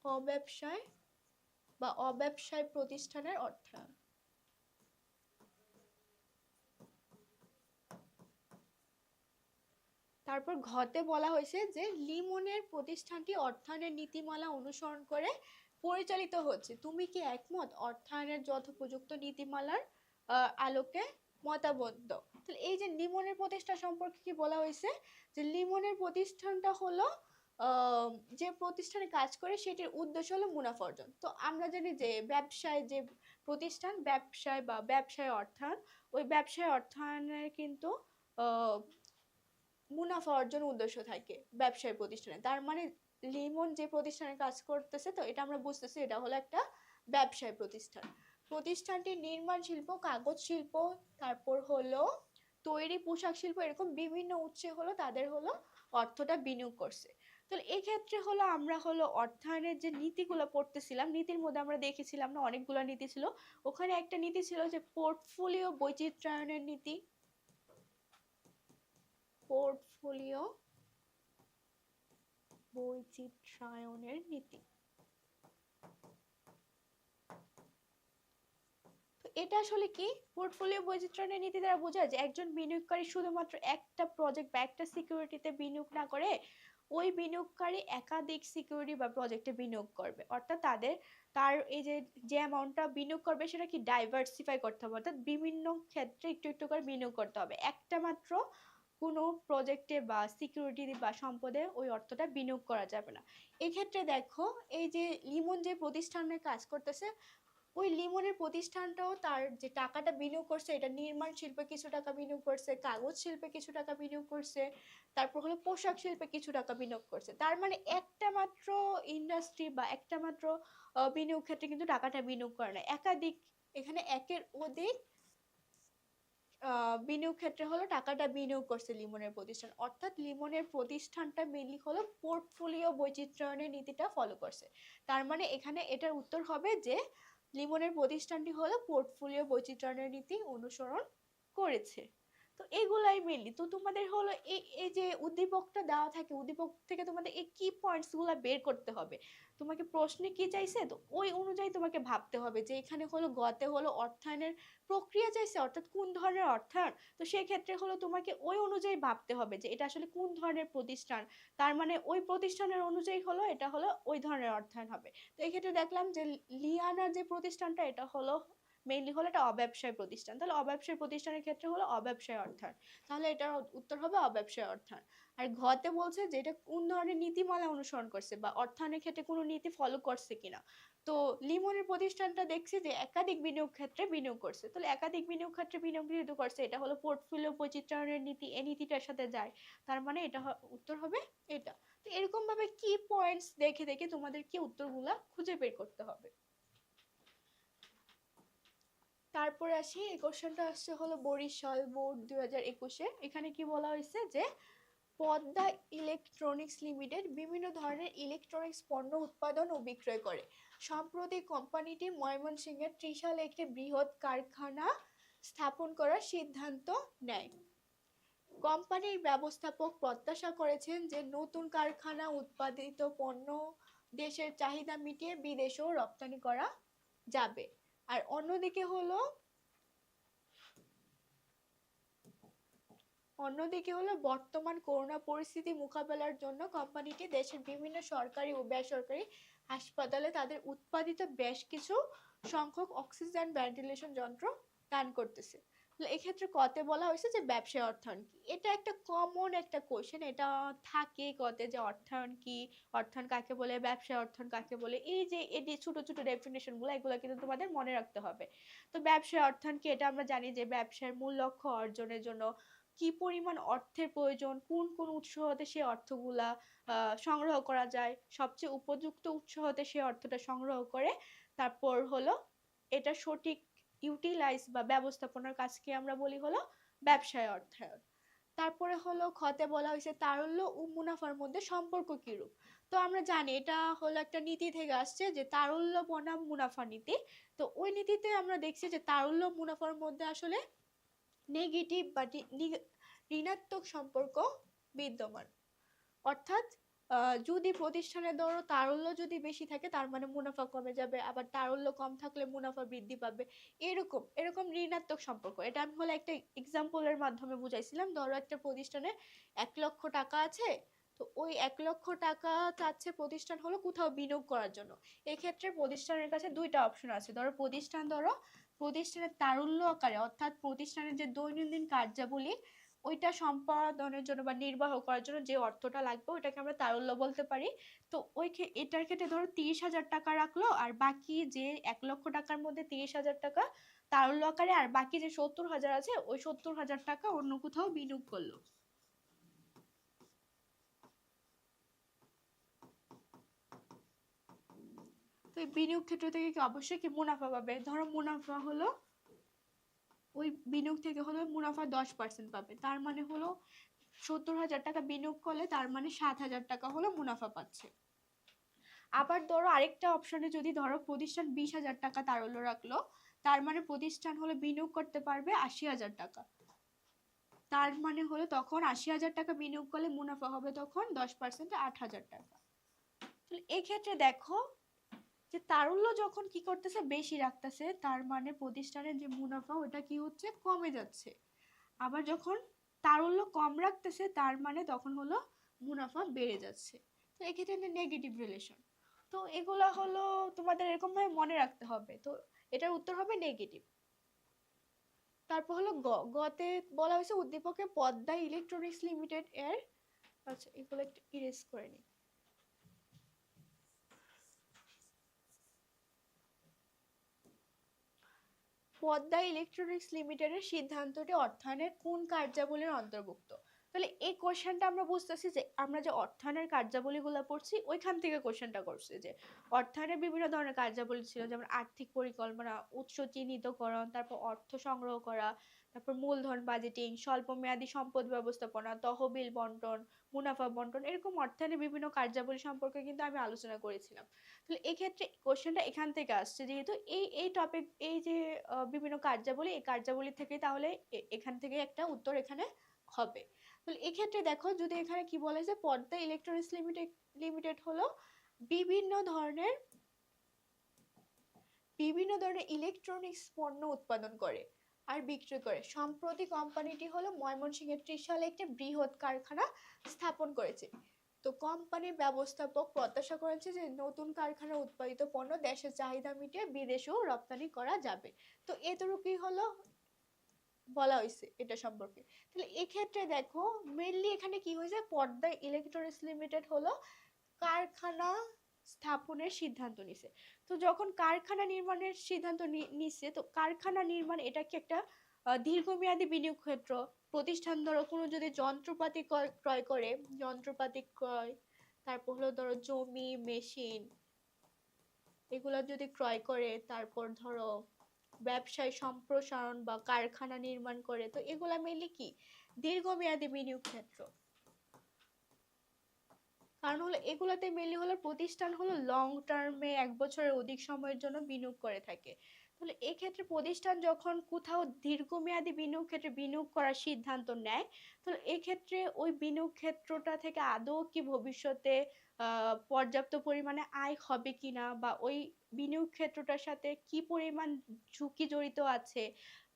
অব্যবসায় বা অব্যবসায় প্রতিষ্ঠানের অর্থায়ন। তারপর ঘতে বলা হয়েছে যে লিমনের প্রতিষ্ঠানটি অর্থায়নের নীতিমালা অনুসরণ করে পরিচালিত হচ্ছে, তুমি কি একমত? অর্থায়নের যথোপযুক্ত নীতিমালার আলোকে মতামত দাও। তাহলে এই যে লিমনের প্রতিষ্ঠান সম্পর্কে কি বলা হয়েছে, যে লিমনের প্রতিষ্ঠানটা হলো যে প্রতিষ্ঠানে কাজ করে সেটির উদ্দেশ্য হলো মুনাফা অর্জন। তো আমরা জানি যে ব্যবসায় যে প্রতিষ্ঠান ব্যবসায় বা ব্যবসায় অর্থায়ন, ওই ব্যবসায় অর্থায়নের কিন্তু মুনাফা অর্জন উদ্দেশ্য থাকে ব্যবসায় প্রতিষ্ঠানে। তার মানে লিমন যে প্রতিষ্ঠানে কাজ করতেছে তো এটা আমরা বুঝতেছি এটা হলো একটা ব্যবসায় প্রতিষ্ঠান। প্রতিষ্ঠানটি নির্মাণ শিল্প, কাগজ শিল্প, তারপর হলো তৈরি পোশাক শিল্প, এরকম বিভিন্ন উৎসে হলো তাদের হলো অর্থটা বিনিয়োগ করছে। তো এই ক্ষেত্রে হলো আমরা হলো অর্থায়নের যে নীতিগুলো পড়তেছিলাম, নীতির মধ্যে আমরা দেখেছিলাম না অনেকগুলো নীতি ছিল, ওখানে একটা নীতি ছিল যে পোর্টফোলিও বৈচিত্র্যায়নের নীতি, পোর্টফোলিও বৈচিত্র্যায়নের নীতি। তো এটা আসলে কি, পোর্টফোলিও বৈচিত্র্যায়নের নীতি দ্বারা বোঝায় যে একজন বিনিয়োগকারী শুধুমাত্র একটা প্রজেক্ট বা একটা সিকিউরিটিতে বিনিয়োগ না করে ওই বিনিয়োগকারী একাধিক সিকিউরিটি বা প্রজেক্টে বিনিয়োগ করবে, অর্থাৎ তার এই যে অ্যামাউন্টটা বিনিয়োগ করবে সেটা কি ডাইভার্সিফাই করতে হবে, অর্থাৎ বিভিন্ন ক্ষেত্রে একটু একটু করে বিনিয়োগ করতে হবে, একটা মাত্র কোনো প্রজেক্টে বা সিকিউরিটি বা সম্পদে ওই অর্থটা বিনিয়োগ করা যাবে না। এক্ষেত্রে দেখো এই যে লিমন যে প্রতিষ্ঠানে কাজ করতেছে, ওই লিমনের প্রতিষ্ঠানটাও তার যে টাকাটা বিনিয়োগ করছে এটা নির্মাণ শিল্পে কিছু টাকা বিনিয়োগ করছে, কাগজ শিল্পে কিছু টাকা বিনিয়োগ করছে, তারপর হলো পোশাক শিল্পে কিছু টাকা বিনিয়োগ করছে। তার মানে একটা মাত্র ইন্ডাস্ট্রি বা একটা মাত্র বিনিয়োগ ক্ষেত্রে কিন্তু টাকাটা বিনিয়োগ করে না, একাধিক, এখানে একের অধিক বিনিয়োগ ক্ষেত্রে হলো টাকাটা বিনিয়োগ করছে লিমনের প্রতিষ্ঠান। অর্থাৎ লিমনের প্রতিষ্ঠানটা মেনলি হলো পোর্টফোলিও বৈচিত্র্যায়নের নীতিটা ফলো করছে। তার মানে এখানে এটার উত্তর হবে যে লিমনের প্রতিষ্ঠানটি হলো পোর্টফোলিও বৈচিত্র্যায়নের নীতি অনুসরণ করেছে। তো এগুলাই মেনলি। তো তোমাদের হলো এই এই যে উদ্দীপকটা দেওয়া থাকে, উদ্দীপক থেকে তোমাদের এই কি পয়েন্টস গুলা বের করতে হবে। তোমাকে প্রশ্নে কি চাইছে, তো ওই অনুযায়ী তোমাকে ভাবতে হবে যে এখানে হলো গতে হলো অর্থায়নের প্রক্রিয়া চাইছে, অর্থাৎ কোন ধরনের অর্থায়ন। তো সেই ক্ষেত্রে হলো তোমাকে ওই অনুযায়ী ভাবতে হবে যে এটা আসলে কোন ধরনের প্রতিষ্ঠান, তার মানে ওই প্রতিষ্ঠানের অনুযায়ী হলো এটা হলো ওই ধরনের অর্থায়ন হবে। তো এই ক্ষেত্রে দেখলাম যে লিয়ানার যে প্রতিষ্ঠানটা এটা হলো মেইনলি হলো এটা অব্যবসায় প্রতিষ্ঠান, তাহলে অব্যবসায় প্রতিষ্ঠানের ক্ষেত্রে হলো অব্যবসায় অর্থায়ন, তাহলে এটার উত্তর হবে অব্যবসায় অর্থায়ন। আর ঘতে বলছে যে এটা কোন ধরনের নীতিমালা অনুসরণ করছে বা অর্থায়নের ক্ষেত্রে কোনো নীতি ফলো করছে কিনা। তো লিমনের প্রতিষ্ঠানটা দেখছি যে একাধিক বিনিয়োগ ক্ষেত্রে বিনিয়োগ করছে, তাহলে একাধিক বিনিয়োগ ক্ষেত্রে বিনিয়োগ যেহেতু করছে এটা হলো পোর্টফোলিও বৈচিত্র্যায়নের নীতি, এই নীতিটার সাথে যায়, তার মানে এটা উত্তর হবে এটা। তো এরকম ভাবে কি পয়েন্টস দেখে দেখে তোমাদের কি উত্তরগুলা খুঁজে বের করতে হবে। তারপরে আসি, এই কোশ্চেনটা আসছে হলো বরিশাল বোর্ড 2021-এ। এখানে কি বলা হয়েছে যে পদ্মা ইলেকট্রনিক্স লিমিটেড বিভিন্ন ধরনের ইলেকট্রনিক্স পণ্য উৎপাদন ও বিক্রয় করে। সম্প্রতি কোম্পানিটি ময়মনসিংহের ত্রিশালে একটি বৃহৎ কারখানা স্থাপন করার সিদ্ধান্ত নেয়। কোম্পানির ব্যবস্থাপক প্রত্যাশা করেছেন যে নতুন কারখানা উৎপাদিত পণ্য দেশের চাহিদা মিটিয়ে বিদেশেও রপ্তানি করা যাবে। আর অন্যদিকে হলো বর্তমান করোনা পরিস্থিতি মোকাবেলার জন্য কোম্পানিটি দেশের বিভিন্ন সরকারি ও বেসরকারি হাসপাতালে তাদের উৎপাদিত বেশ কিছু সংখ্যক অক্সিজেন ভেন্টিলেশন যন্ত্র দান করতেছে। এক্ষেত্রে কতে বলা হয়েছে যে ব্যবসায় অর্থায়ন কি, এটা একটা কমন একটা কোশ্চেন, এটা থাকে কতে যে অর্থায়ন কি, অর্থায়ন কাকে বলে, ব্যবসায় অর্থায়ন কাকে বলে, এই যে এই ছোট ছোট ডেফিনেশন গুলো এগুলো কিন্তু তোমাদের মনে রাখতে হবে। তো ব্যবসায় অর্থায়ন কি, এটা আমরা জানি যে ব্যবসার মূল লক্ষ্য অর্জনের জন্য কি পরিমাণ অর্থের প্রয়োজন, কোন কোন উৎস হতে সেই অর্থগুলা সংগ্রহ করা যায়, সবচেয়ে উপযুক্ত উৎস হতে সেই অর্থটা সংগ্রহ করে তারপর হলো এটা সঠিক ইউটিলাইজ বা ব্যবস্থাপনার কাজকে আমরা বলি হলো ব্যবসায় অর্থায়ন। তারপরে হলো খতে বলা হয়েছে তারল্য ও মুনাফার মধ্যে সম্পর্ক কিরূপ। তো আমরা জানি এটা হলো একটা নীতি থেকে আসছে যে তারল্য বনাম মুনাফা নীতি। তো ওই নীতিতে আমরা দেখছি যে তারল্য মুনাফার মধ্যে আসলে নেগেটিভ বা ঋণাত্মক সম্পর্ক বিদ্যমান। অর্থাৎ যদি প্রতিষ্ঠানের ধরো তারল্য যদি বেশি থাকে তার মানে মুনাফা কমে যাবে, আবার তারল্য কম থাকলে মুনাফা বৃদ্ধি পাবে, এরকম এরকম ঋণাত্মক সম্পর্ক। এটা আমি হলো একটা এক্সাম্পলের মাধ্যমে বুঝাইছিলাম। ধরো একটা প্রতিষ্ঠানে 1 লক্ষ টাকা আছে, তো ওই 1 লক্ষ টাকা চাচ্ছে প্রতিষ্ঠান হলো কোথাও বিনিয়োগ করার জন্য। এক্ষেত্রে প্রতিষ্ঠানের কাছে দুইটা অপশন আছে। ধরো প্রতিষ্ঠানের তারল্য আকারে, অর্থাৎ প্রতিষ্ঠানের যে দৈনন্দিন কার্যাবলী ওইটা সম্পাদনের জন্য বা নির্বাহ করার জন্য যে অর্থটা লাগবে ওইটাকে আমরা তারল্য বলতে পারি। তো এটার ক্ষেত্রে ধরো 30,000 টাকা রাখলো, আর বাকি যে 1 লক্ষ টাকার মধ্যে 30,000 টাকা তারল্য আকারে, আর বাকি যে 70,000 আছে ওই 70,000 টাকা অন্য কোথাও বিনিয়োগ করলো। তো এই বিনিয়োগ ক্ষেত্র থেকে কি অবশ্যই কি মুনাফা পাবে। ধরো মুনাফা হলো ওই বিনিয়োগ থেকে হলো মুনাফা 10% পাবে, তার মানে হলো 70,000 টাকা বিনিয়োগ করলে তার মানে 7,000 টাকা হলো মুনাফা পাচ্ছে। আবার ধরো আরেকটা অপশনে যদি ধরো প্রতিষ্ঠান 20,000 টাকা তারল্য রাখলো, তার মানে প্রতিষ্ঠান হলো বিনিয়োগ করতে পারবে 80,000 টাকা, তার মানে হলো তখন 80,000 টাকা বিনিয়োগ করলে মুনাফা হবে তখন 10% 8,000 টাকা। এই ক্ষেত্রে দেখো যে তারল্য যখন কি করতেছে বেশি রাখতেছে, তার মানে প্রতিষ্ঠানের যে মুনাফা ওটা কি হচ্ছে কমে যাচ্ছে। আবার যখন তারল্য কম রাখতেছে তার মানে তখন হলো মুনাফা বেড়ে যাচ্ছে। তো এক্ষেত্রে নেগেটিভ রিলেশন। তো এগুলা হলো তোমাদের এরকম ভাবে মনে রাখতে হবে। তো এটার উত্তর হবে নেগেটিভ। তারপর হলো গতে বলা হয়েছে উদ্দীপকে পদ্মা ইলেকট্রনিক্স লিমিটেড এর, আচ্ছা এগুলো একটু ইরেজ করে নিই। পদ্মা ইলেকট্রনিক্স লিমিটেডের সিদ্ধান্তটি অর্থায়নের কোন কার্যাবলীর অন্তর্ভুক্ত? তাহলে এই কোশ্চেনটা আমরা বুঝতেছি যে আমরা যে অর্থায়নের কার্যাবলীগুলো পড়ছি ওইখান থেকে কোশ্চেনটা করছে যে অর্থায়নের বিভিন্ন ধরনের কার্যাবলী ছিল, যেমন আর্থিক পরিকল্পনা, উৎস চিহ্নিতকরণ, তারপর অর্থ সংগ্রহ করা, তারপর মূলধন বাজেটিং, স্বল্পমেয়াদী সম্পদ ব্যবস্থাপনা, তহবিল বন্টন, মুনাফা বন্টন, এরকম অর্থায়নের বিভিন্ন কার্যাবলী সম্পর্কে কিন্তু আমি আলোচনা করেছিলাম। তাহলে এই ক্ষেত্রে কোশ্চেনটা এখান থেকে আসছে, যেহেতু এই টপিক, এই যে বিভিন্ন কার্যাবলী, এই কার্যাবলী থেকে তাহলে এখান থেকে একটা উত্তর এখানে হবে। তাহলে এক্ষেত্রে দেখো, যদি এখানে কি বলে যে পদ্মা ইলেকট্রনিক্স লিমিটেড হলো বিভিন্ন ধরনের ইলেকট্রনিক্স পণ্য উৎপাদন করে আর বিক্রি করে। সম্প্রতি কোম্পানিটি হলো ময়মনসিংহের ত্রিশালে একটি বৃহৎ কারখানা স্থাপন করেছে। তো কোম্পানির ব্যবস্থাপক প্রত্যাশা করেছে যে নতুন কারখানা উৎপাদিত পণ্য দেশের চাহিদা মিটিয়ে বিদেশেও রপ্তানি করা যাবে। তো এতটুকুই হলো বলা হয়েছে এটা সম্পর্কে। তাহলে এক্ষেত্রে দেখো মেইনলি এখানে কি হয়েছে, পদ্মা ইলেকট্রনিক্স লিমিটেড হলো কারখানা স্থাপনের সিদ্ধান্ত নিছে। তো যখন কারখানা নির্মাণের সিদ্ধান্ত নিচ্ছে, তো কারখানা নির্মাণ এটা কি একটা দীর্ঘমেয়াদী বিনিয়োগ ক্ষেত্র। প্রতিষ্ঠান ধরো কোনো যদি যন্ত্রপাতি ক্রয় করে, যন্ত্রপাতি ক্রয়, তারপর হলো ধরো জমি মেশিন এগুলা যদি ক্রয় করে, তারপর ধরো ব্যবসায় সম্প্রসারণ বা কারখানা নির্মাণ করে, তো এগুলা মেইনলি কি দীর্ঘমেয়াদী বিনিয়োগ ক্ষেত্র। কারণ হলো এগুলাতে মেইনলি হলো প্রতিষ্ঠান হলো লং টার্মে 1 বছরের অধিক সময়ের জন্য বিনিয়োগ করে থাকে। তাহলে এই ক্ষেত্রে প্রতিষ্ঠান যখন কোথাও দীর্ঘমেয়াদী বিনিয়োগ ক্ষেত্রে বিনিয়োগ করার সিদ্ধান্ত নেয়, তাহলে এই ক্ষেত্রে ওই বিনিয়োগ ক্ষেত্রটা থেকে আদৌ কি ভবিষ্যতে পর্যাপ্ত পরিমাণে আয় হবে কিনা, বা ওই বিনিয়োগ ক্ষেত্রটার সাথে কি পরিমাণ ঝুঁকি জড়িত আছে,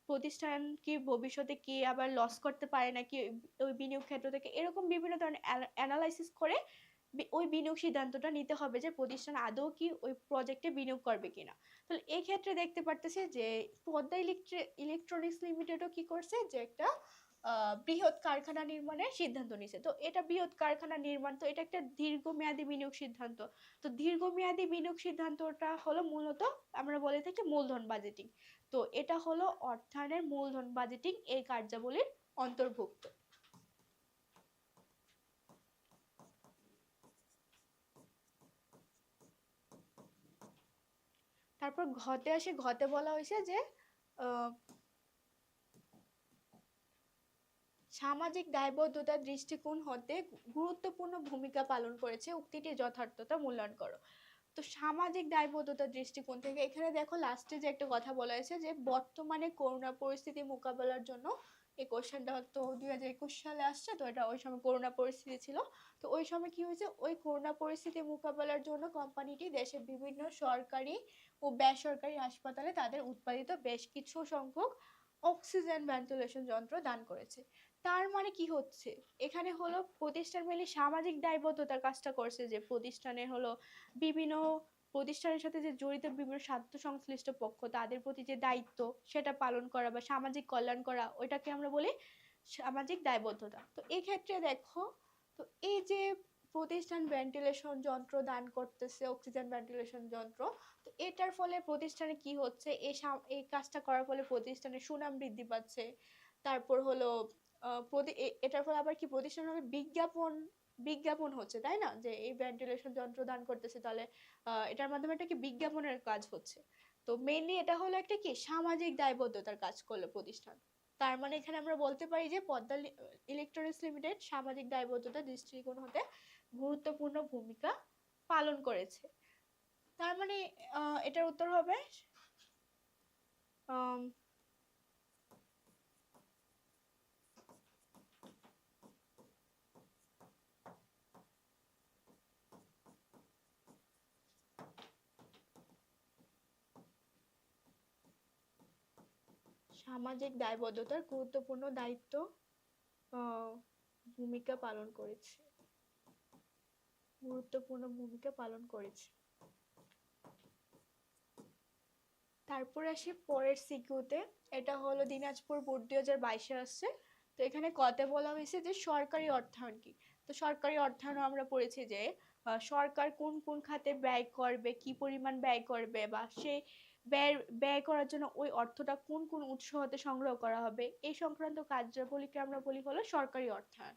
প্রতিষ্ঠান কি ভবিষ্যতে কি আবার লস করতে পারে নাকি ওই বিনিয়োগ ক্ষেত্র থেকে, এরকম বিভিন্ন ধরনের অ্যানালাইসিস করে ওই বিনিয়োগ সিদ্ধান্তটা নিতে হবে যে প্রতিষ্ঠান আদৌ কি ওই প্রজেক্টে বিনিয়োগ করবে কিনা। তাহলে এই ক্ষেত্রে দেখতে পারতেছি যে পদ্মা ইলেকট্রনিক্স লিমিটেডও কি করছে যে একটা বৃহৎ কারখানা নির্মাণের সিদ্ধান্ত নিছে। তো এটা বৃহৎ কারখানা নির্মাণ, তো এটা একটা দীর্ঘমেয়াদী বিনিয়োগ সিদ্ধান্ত। তো দীর্ঘমেয়াদী বিনিয়োগ সিদ্ধান্তটা হলো মূলত আমরা বলে থাকি মূলধন বাজেটিং। তো এটা হলো অর্থায়নের মূলধন বাজেটিং এই কার্যাবলীর অন্তর্ভুক্ত। তারপর ঘতে আসে, ঘতে বলা হয়েছে যে সামাজিক দায়বদ্ধতার দৃষ্টিকোণ হতে গুরুত্বপূর্ণ ভূমিকা পালন করেছে উক্তিটির যথার্থতা মূল্যায়ন করো। তো সামাজিক দায়বদ্ধতার দৃষ্টিকোণ থেকে এখানে দেখো লাস্টে যে একটা কথা বলা হয়েছে যে বর্তমানে করোনা পরিস্থিতি মোকাবেলার জন্য, এই কোশ্চেনটা তো 2021 সালে আসছে, তো এটা ওই সময় করোনা পরিস্থিতি ছিল। তো ওই সময় কি হয়েছে, ওই করোনা পরিস্থিতি মোকাবেলার জন্য কোম্পানিটি দেশের বিভিন্ন সরকারি ও বেসরকারি হাসপাতালে তাদের উৎপাদিত বেশ কিছু সংখ্যক অক্সিজেন ভেন্টিলেশন যন্ত্র দান করেছে। তার মানে কি হচ্ছে, এখানে হলো প্রতিষ্ঠান মিলে সামাজিক দায়বদ্ধতার কাজটা করছে, যে প্রতিষ্ঠানের হলো বিভিন্ন প্রতিষ্ঠানের সাথে যে জড়িত বিভিন্ন স্বার্থ সংশ্লিষ্ট পক্ষ তাদের প্রতি যে দায়িত্ব সেটা পালন করা বা সামাজিক কল্যাণ করা, ওইটাকে আমরা বলি সামাজিক দায়বদ্ধতা। তো এই ক্ষেত্রে দেখো, তো এই যে প্রতিষ্ঠান ভেন্টিলেশন যন্ত্র দান করতেছে, অক্সিজেন ভেন্টিলেশন যন্ত্র, তো এটার ফলে প্রতিষ্ঠানে কি হচ্ছে, এই কাজটা করার ফলে প্রতিষ্ঠানের সুনাম বৃদ্ধি পাচ্ছে। তারপর হলো এটার ফলে আবার কি প্রতিষ্ঠানের বিজ্ঞাপন হচ্ছে, তাই না, যে এই ভেন্টিলেশন যন্ত্র দান করতেছে, তাহলে এটার মাধ্যমে একটা কি বিজ্ঞাপনের কাজ হচ্ছে। তো মেইনলি এটা হলো একটা কি সামাজিক দায়বদ্ধতার কাজ করলো প্রতিষ্ঠান। তার মানে এখানে আমরা বলতে পারি যে পদ্মা ইলেকট্রনিক্স লিমিটেড সামাজিক দায়বদ্ধতার দৃষ্টিকোণ হতে গুরুত্বপূর্ণ ভূমিকা পালন করেছে। তার মানে এটার উত্তর হবে সামাজিক দায়বদ্ধতার গুরুত্বপূর্ণ দায়িত্ব ভূমিকা পালন করেছে, গুরুত্বপূর্ণ ভূমিকা পালন করেছে। তারপর আসি পরের সিকিউতে, এটা হলো দিনাজপুর বোর্ড 2022-এ আসছে। তো এখানে কতে বলা হয়েছে যে সরকারি অর্থায়ন কি। তো সরকারি অর্থায়ন আমরা পড়েছি যে সরকার কোন কোন খাতে ব্যয় করবে, কি পরিমাণ ব্যয় করবে, বা সেই ব্যয় ব্যয় করার জন্য ওই অর্থটা কোন কোন উৎস হতে সংগ্রহ করা হবে, এই সংক্রান্ত কার্যাবলীকে আমরা বলি হলো সরকারি অর্থায়ন।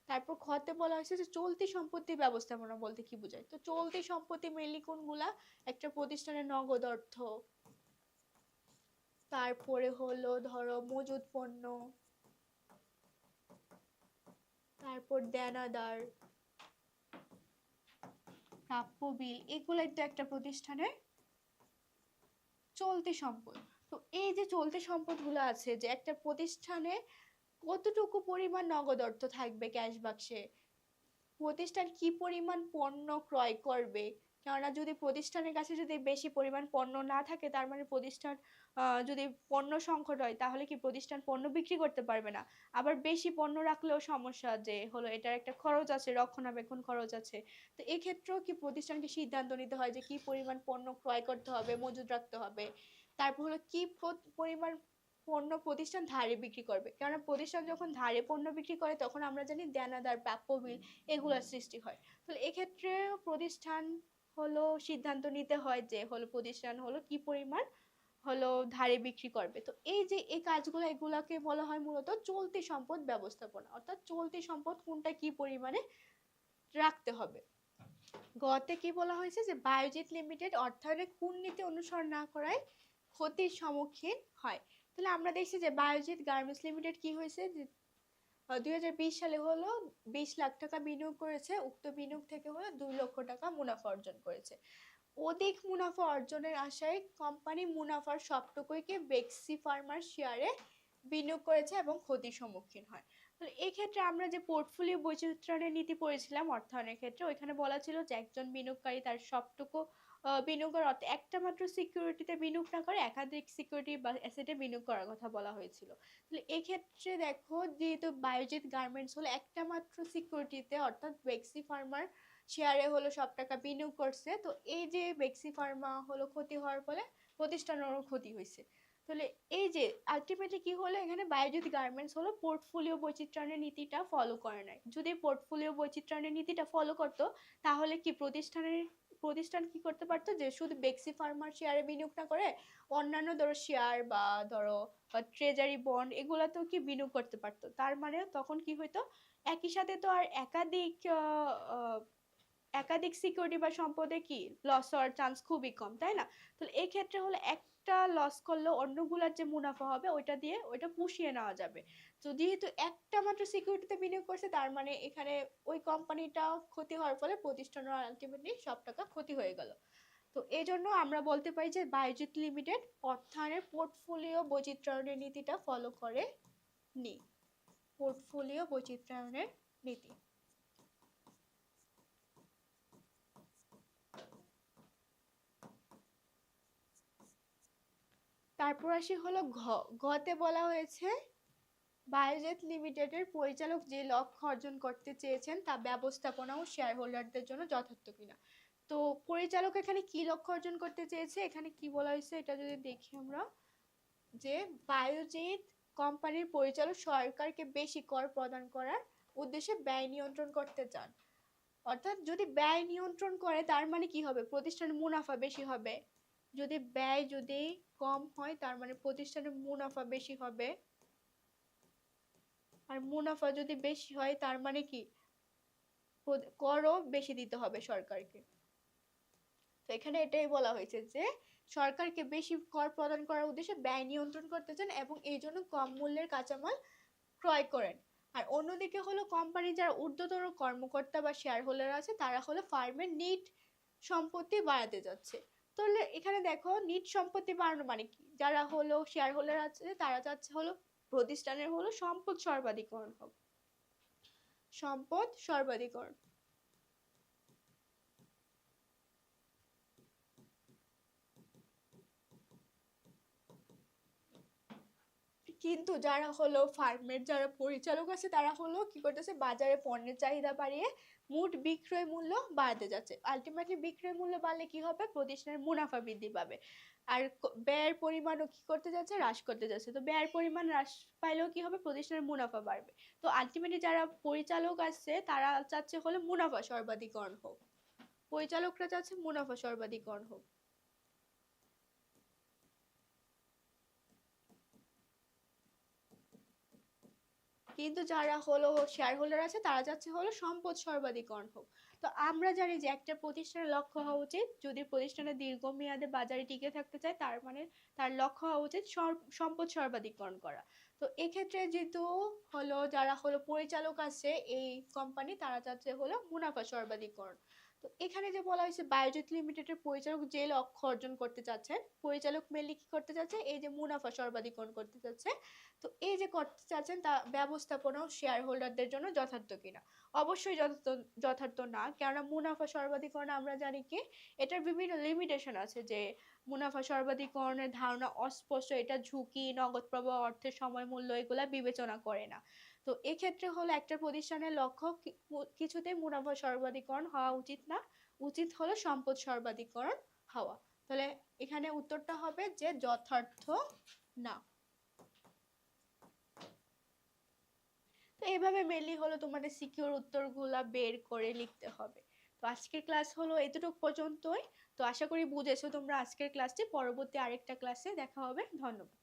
তারপর খতে বলা হয়েছে যে চলতি সম্পত্তি ব্যবস্থাপনা বলতে কি বোঝায়। তো চলতি সম্পত্তি মেনলি কোনগুলা, একটা প্রতিষ্ঠানের নগদ অর্থ, তারপরে হলো ধরো মজুদ পণ্য, তারপর দেনাদার, প্রাপ্য বিল, এগুলো একটা প্রতিষ্ঠানের চলতি সম্পদ। তো এই যে চলতি সম্পদগুলো আছে, যে একটা প্রতিষ্ঠানে কতটুকু পরিমাণ নগদ অর্থ থাকবে ক্যাশ বাক্সে, প্রতিষ্ঠান কি পরিমাণ পণ্য ক্রয় করবে। কেননা যদি প্রতিষ্ঠানের কাছে যদি বেশি পরিমাণ পণ্য না থাকে, তার মানে প্রতিষ্ঠান যদি পণ্য সংকট হয়, তাহলে কি প্রতিষ্ঠান পণ্য বিক্রি করতে পারবে না। আবার বেশি পণ্য রাখলেও সমস্যা, যে হলো এটার একটা খরচ আছে, রক্ষণাবেক্ষণ খরচ আছে। তো এক্ষেত্রেও কি প্রতিষ্ঠানকে সিদ্ধান্ত নিতে হয় যে কি পরিমাণ পণ্য ক্রয় করতে হবে, মজুদ রাখতে হবে। তারপর হলো কি পরিমাণ পণ্য প্রতিষ্ঠান ধারে বিক্রি করবে। কারণ প্রতিষ্ঠান যখন ধারে পণ্য বিক্রি করে, তখন আমরা জানি দেনাদার, প্রাপ্য বিল, এগুলোর সৃষ্টি হয়। তাহলে এক্ষেত্রে প্রতিষ্ঠান হলো সিদ্ধান্ত নিতে হয় যে হলো প্রতিষ্ঠান হলো কি পরিমাণ হলো ধারে বিক্রি করবে। তো এই যে এই কাজগুলো, এগুলাকে বলা হয় মূলত চলতি সম্পদ ব্যবস্থাপনা। অর্থাৎ চলতি সম্পদ কোনটা কি পরিমাণে রাখতে হবে। গতে কি বলা হয়েছে যে বায়োজিৎ লিমিটেড অর্থায়নে কোন নীতি অনুসরণ না করায় ক্ষতির সম্মুখীন হয়। তাহলে আমরা দেখছি যে বায়োজিৎ গার্মেন্টস লিমিটেড কি হয়েছে, যে 2020 সালে হলো 20 লাখ টাকা বিনিয়োগ করেছে। উক্ত বিনিয়োগ থেকে হলো 2 লক্ষ টাকা মুনাফা অর্জন করেছে। অধিক মুনাফা অর্জনের আশায় কোম্পানি মুনাফার সবটুকুইকে বেক্সি ফার্মার শেয়ারে বিনিয়োগ করেছে এবং ক্ষতির সম্মুখীন হয়। তো এই ক্ষেত্রে আমরা যে পোর্টফোলিও বৈচিত্র্যের নীতি পড়েছিলাম অর্থায়নের ক্ষেত্রে, ওইখানে বলা ছিল যে একজন বিনিয়োগকারী তার সবটুকু বিনিয়োগের অর্থে একটা মাত্র সিকিউরিটিতে বিনিয়োগ না করে একাধিক সিকিউরিটি বা অ্যাসেটে বিনিয়োগ করার কথা বলা হয়েছিল। তাহলে এই ক্ষেত্রে দেখো, যেহেতু বায়োজিৎ গার্মেন্টস হলো একটা মাত্র সিকিউরিটিতে, অর্থাৎ বেক্সি ফার্মার শেয়ারে হলো সব টাকা বিনিয়োগ করছে। তো এই যে বেক্সি ফার্মা হলো ক্ষতি হওয়ার ফলে প্রতিষ্ঠানেরও ক্ষতি হয়েছে। তাহলে এই যে আলটিমেটলি কি হলো, এখানে বায়োজিৎ গার্মেন্টস হলো পোর্টফোলিও বৈচিত্র্যের নীতিটা ফলো করে নাই। যদি পোর্টফোলিও বৈচিত্র্যের নীতিটা ফলো করতো, তাহলে কি প্রতিষ্ঠান কি করতে পারতো, যে শুধু বেক্সি ফার্মার শেয়ারে বিনিয়োগ না করে অন্যান্য ধরো শেয়ার বা ধরো ট্রেজারি বন্ড, এগুলাতেও কি বিনিয়োগ করতে পারতো। তার মানে তখন কি হইতো, একই সাথে তো আর একাধিক সিকিউরিটি বা সম্পদে কি লস হওয়ার চান্স খুবই কম, তাই না। তাহলে এই ক্ষেত্রে হলো একটা লস করলেও অন্যগুলার যে মুনাফা হবে ওইটা দিয়ে ওইটা পুষিয়ে নেওয়া যাবে। তো যেহেতু একটা মাত্র সিকিউরিটিতে বিনিয়োগ করছে, তার মানে এখানে ওই কোম্পানিটা ক্ষতি হওয়ার ফলে প্রতিষ্ঠানের আলটিমেটলি সব টাকা ক্ষতি হয়ে গেল। তো এই জন্য আমরা বলতে পারি যে বায়োজিৎ লিমিটেড অর্থায়নের পোর্টফোলিও বৈচিত্র্যায়নের নীতিটা ফলো করে নি। পোর্টফোলিও বৈচিত্র্যায়নের নীতি। তারপর আসি হলো ঘতে বলা হয়েছে বায়োজেট লিমিটেডের পরিচালক যে লক্ষ্য অর্জন করতে চেয়েছেন তা ব্যবস্থাপনা ও শেয়ার হোল্ডারদের জন্য যথার্থ কিনা। তো পরিচালক এখানে কি লক্ষ্য অর্জন করতে চেয়েছে, এখানে কি বলা হয়েছে এটা যদি দেখি আমরা, যে বায়োজেট কোম্পানির পরিচালক সরকারকে বেশি কর প্রদান করার উদ্দেশ্যে ব্যয় নিয়ন্ত্রণ করতে চান। অর্থাৎ যদি ব্যয় নিয়ন্ত্রণ করে, তার মানে কি হবে, প্রতিষ্ঠানের মুনাফা বেশি হবে। যদি ব্যয় যদি কম হয়, তার মানে প্রতিষ্ঠানের মুনাফা বেশি হবে। আর মুনাফা যদি বেশি হয়, তার মানে কি করও বেশি দিতে হবে সরকারকে। তো এখানে এটাই বলা হয়েছে যে সরকারকে বেশি কর প্রদান করার উদ্দেশ্যে ব্যয় নিয়ন্ত্রণ করতে চান এবং এই জন্য কম মূল্যের কাঁচামাল ক্রয় করেন। আর অন্যদিকে হলো কোম্পানি যারা ঊর্ধ্বতন কর্মকর্তা বা শেয়ার হোল্ডার আছে, তারা হলো ফার্মের নিট সম্পত্তি বাড়াতে যাচ্ছে। তাহলে এখানে দেখো, নিট সম্পত্তি বাড়ানো মানে কি, যারা হলো শেয়ার হোল্ডার আছে তারা চাচ্ছে হলো প্রতিষ্ঠানের হলো সম্পদ সর্বাধিকরণ হোক, সম্পদ সর্বাধিকরণ। কিন্তু যারা হলো ফার্মের যারা পরিচালক আছে, তারা হলো কি করতেছে, বাজারে পণ্যের চাহিদা বাড়িয়ে মোট বিক্রয় মূল্য বাড়াতে যাচ্ছে। আলটিমেটলি বিক্রয় মূল্য বাড়লে কি হবে, প্রতিষ্ঠানের মুনাফা বৃদ্ধি পাবে। আর ব্যয়ের পরিমাণও কি করতে যাচ্ছে, হ্রাস করতে যাচ্ছে। তো ব্যয়ের পরিমাণ হ্রাস পাইলেও কি হবে, প্রতিষ্ঠানের মুনাফা বাড়বে। তো আলটিমেটলি যারা পরিচালক আছে তারা চাচ্ছে হলো মুনাফা সর্বাধিকরণ হোক, পরিচালকরা চাচ্ছে মুনাফা সর্বাধিকরণ হোক। কিন্তু যারা হলো শেয়ার হোল্ডার আছে তারা চাচ্ছে হলো সম্পদ সর্বাধিকরণ হোক। তো আমরা জানি যে একটা প্রতিষ্ঠানের লক্ষ্য হওয়া উচিত, যদি প্রতিষ্ঠানে দীর্ঘমেয়াদে বাজারে টিকে থাকতে চায় তার মানে তার লক্ষ্য হওয়া উচিত সম্পদ সর্বাধিকরণ করা। তো এক্ষেত্রে যেহেতু হলো যারা হলো পরিচালক আছে এই কোম্পানি তারা চাচ্ছে হলো মুনাফা সর্বাধিকরণ। তো এখানে যে বলা হয়েছে বায়োজিৎ লিমিটেডের পরিচালক যে লক্ষ্য অর্জন করতে চাচ্ছে, পরিচালক মেনলি কি করতে চাচ্ছে, এই যে মুনাফা সর্বাধিকরণ করতে চাচ্ছে। তো এই যে করতে চাচ্ছেন তা ব্যবস্থাপনা শেয়ার হোল্ডারদের জন্য যথার্থ কিনা? অবশ্যই যথার্থ না, কেননা মুনাফা সর্বাধিকরণ আমরা জানি কি এটার বিভিন্ন লিমিটেশন আছে, যে মুনাফা সর্বাধিকরণের ধারণা অস্পষ্ট, এটা ঝুঁকি, নগদ প্রবাহ, অর্থের সময় মূল্য এগুলা বিবেচনা করে না। তো এক্ষেত্রে হলো একটা প্রতিষ্ঠানের লক্ষ্য কিছুতেই মুনাফা সর্বাধিকরণ হওয়া উচিত না, উচিত হলো সম্পদ সর্বাধিকরণ হওয়া। তাহলে এখানে উত্তরটা হবে যে যথার্থ না। তো এইভাবে মেনলি হলো তোমাদের সিকিউর উত্তরগুলা বের করে লিখতে হবে। তো আজকের ক্লাস হলো এতটুকু পর্যন্তই। তো আশা করি বুঝেছো তোমরা আজকের ক্লাসটি। পরবর্তী আরেকটা ক্লাসে দেখা হবে। ধন্যবাদ।